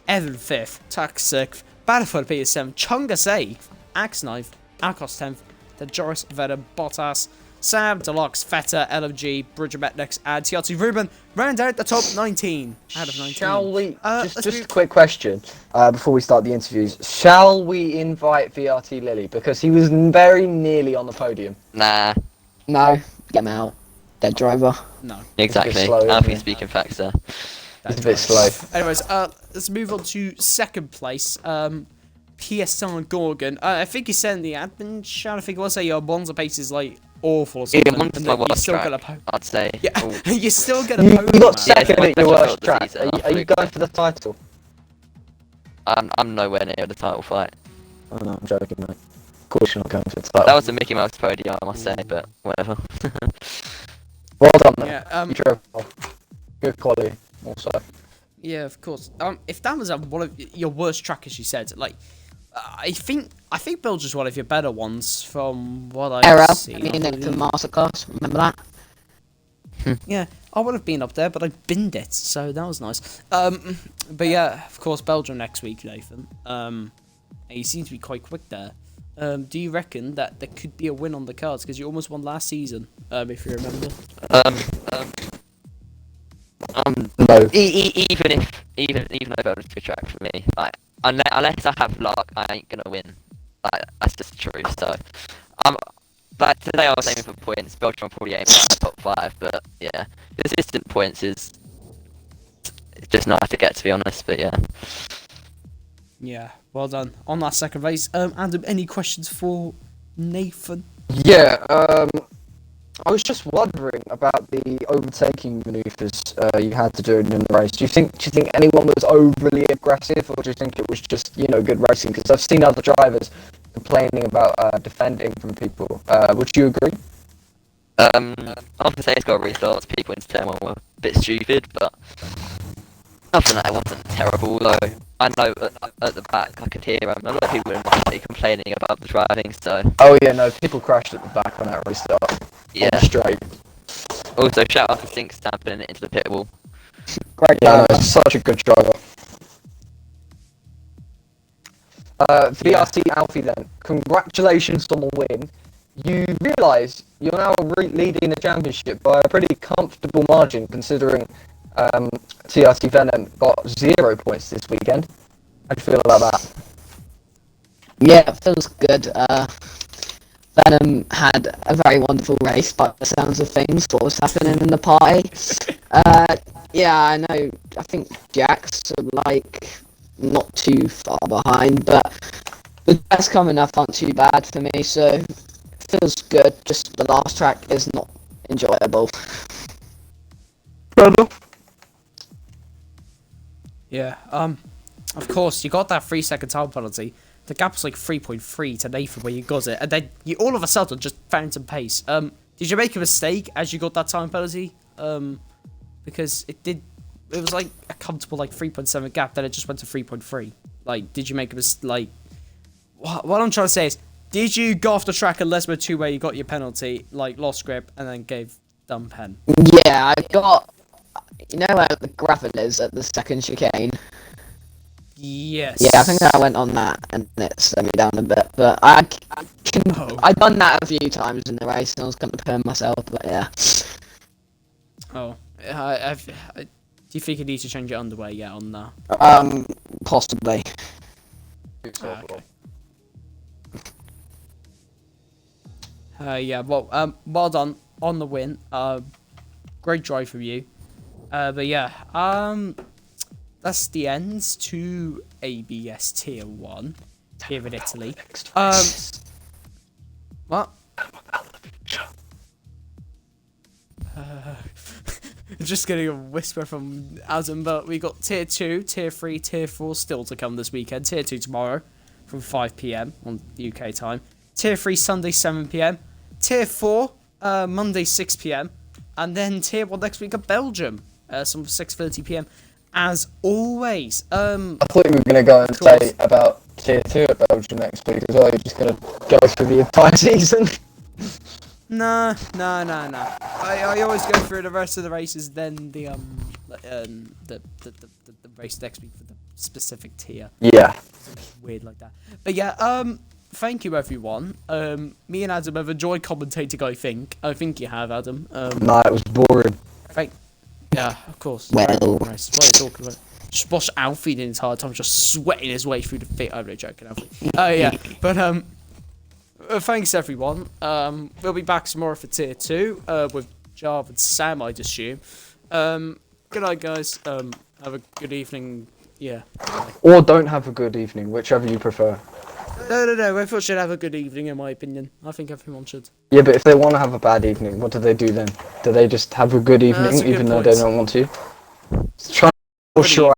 Evan 5th. Tax 6th. Battlefield Peter 7th. Chungus 8th. Axe 9th. Akos 10th. Then Joris, Venom, Bottas, Sam, Deluxe, Feta, LMG, Bridger Metnix, and TRT Ruben round out the top 19 out of 19. Shall we? let's Just a move- quick question before we start the interviews. Shall we invite VRT Lily because he was very nearly on the podium? Nah. No, get him out. Dead driver. No. Exactly. slow, isn't Alfie it? speaking facts there. He's a bit slow. Anyways, let's move on to second place. PSR Gorgon. I think you said in the admin shout, I think it was say your Bonza pace is like awful or Yeah, something. Monster's and my then you worst still track. get a I'd say. Yeah, Oh. you still get a You podium. got man. second my at your best worst result track. this season, Are you absolutely. going for the title? I'm nowhere near the title fight. Oh no, I'm joking, mate. Of course you're not going for the title. That was a Mickey Mouse podium, I must say, but whatever. Well done, mate. Yeah, You drove well. Good quality, also. yeah, of course. If that was one of your worst track, as you said, like, I think I think Belgium's one of your better ones from what I've Arrow, seen. me and Nick for Masterclass, remember that? Yeah, I would have been up there, but I binned it, so that was nice. But yeah, of course, Belgium next week, Nathan. You seem to be quite quick there. Do you reckon that there could be a win on the cards? Because you almost won last season, if you remember. No. Even though Belgium's a good track for me, like unless I have luck, I ain't gonna win. Like that's just the truth. So, like today I was aiming for points. Belgium will probably aim for the top 5, but yeah, consistent points is it's just nice to get, to be honest. But yeah. Yeah, well done on that second race. Adam, any questions for Nathan? Yeah, I was just wondering about the overtaking manoeuvres you had to do in the race. Do you think anyone was overly aggressive, or do you think it was just good racing? Because I've seen other drivers complaining about defending from people. Would you agree? I often say it's got restarts. People in turn 1 were a bit stupid, but other than that, it wasn't terrible. Though I know at the back I could hear a lot of people in my city complaining about the driving. So Oh yeah, no, people crashed at the back on that restart. yeah. Straight. Also, shout out to Sink stamping it into the pit wall. Great Yeah, no, driver. such a good driver. VRC Alfie then, congratulations on the win. You realise you're now leading the championship by a pretty comfortable margin, considering TRC Venom got 0 points this weekend. How do you feel about that? Yeah, it feels good. Venom had a very wonderful race by the sounds of things, what was happening in the party. Yeah, I know, I think Jack's not too far behind, but the guys coming up aren't too bad for me, so it feels good, just the last track is not enjoyable. Yeah, of course, you got that 3-second time penalty. The gap was like 3.3 to Nathan where you got it, and then you all of a sudden just found some pace. Did you make a mistake as you got that time penalty? Because it was like a comfortable 3.7 gap, then it just went to 3.3. Like, did you make a mistake? What I'm trying to say is, did you go off the track at Lesmo 2 where you got your penalty, lost grip, and then gave dumb pen? Yeah, I got, where the gravel is at the second chicane? Yes. Yeah, I think I went on that and it slowed me down a bit, but I've done that a few times in the race and I was going to pin myself, but yeah. Oh, do you think you need to change your underwear yet on that? Possibly. Okay. Yeah, well done on the win. Great drive from you. But yeah, that's the end to ABS Tier 1 here in Italy. What? Just getting a whisper from Adam, but we got Tier 2, Tier 3, Tier 4 still to come this weekend. Tier 2 tomorrow from 5 PM on UK time. Tier 3 Sunday 7 PM. Tier 4 Monday 6 PM. And then Tier 1 next week at Belgium. Some 6:30 PM. As always. I thought you were going to go and say about Tier 2 at Belgium next week as well. You're just going to go through the entire season. No. I always go through the rest of the races, then the race next week for the specific tier. Yeah. It's weird like that. But yeah, thank you everyone. Me and Adam have enjoyed commentating, I think. I think you have, Adam. No, it was boring. Yeah, of course. Well. Nice. What are you talking about? Just watch Alfie the entire time, just sweating his way through the fit. I'm not joking, Alfie. Oh yeah, but thanks everyone. We'll be back tomorrow for Tier 2 with Jarv and Sam, I'd assume. Good night, guys. Have a good evening. Yeah. Or don't have a good evening, whichever you prefer. No. Everyone should have a good evening, in my opinion. I think everyone should. Yeah, but if they want to have a bad evening, what do they do then? Do they just have a good evening that's a good even though point. they don't want to? Try Good sure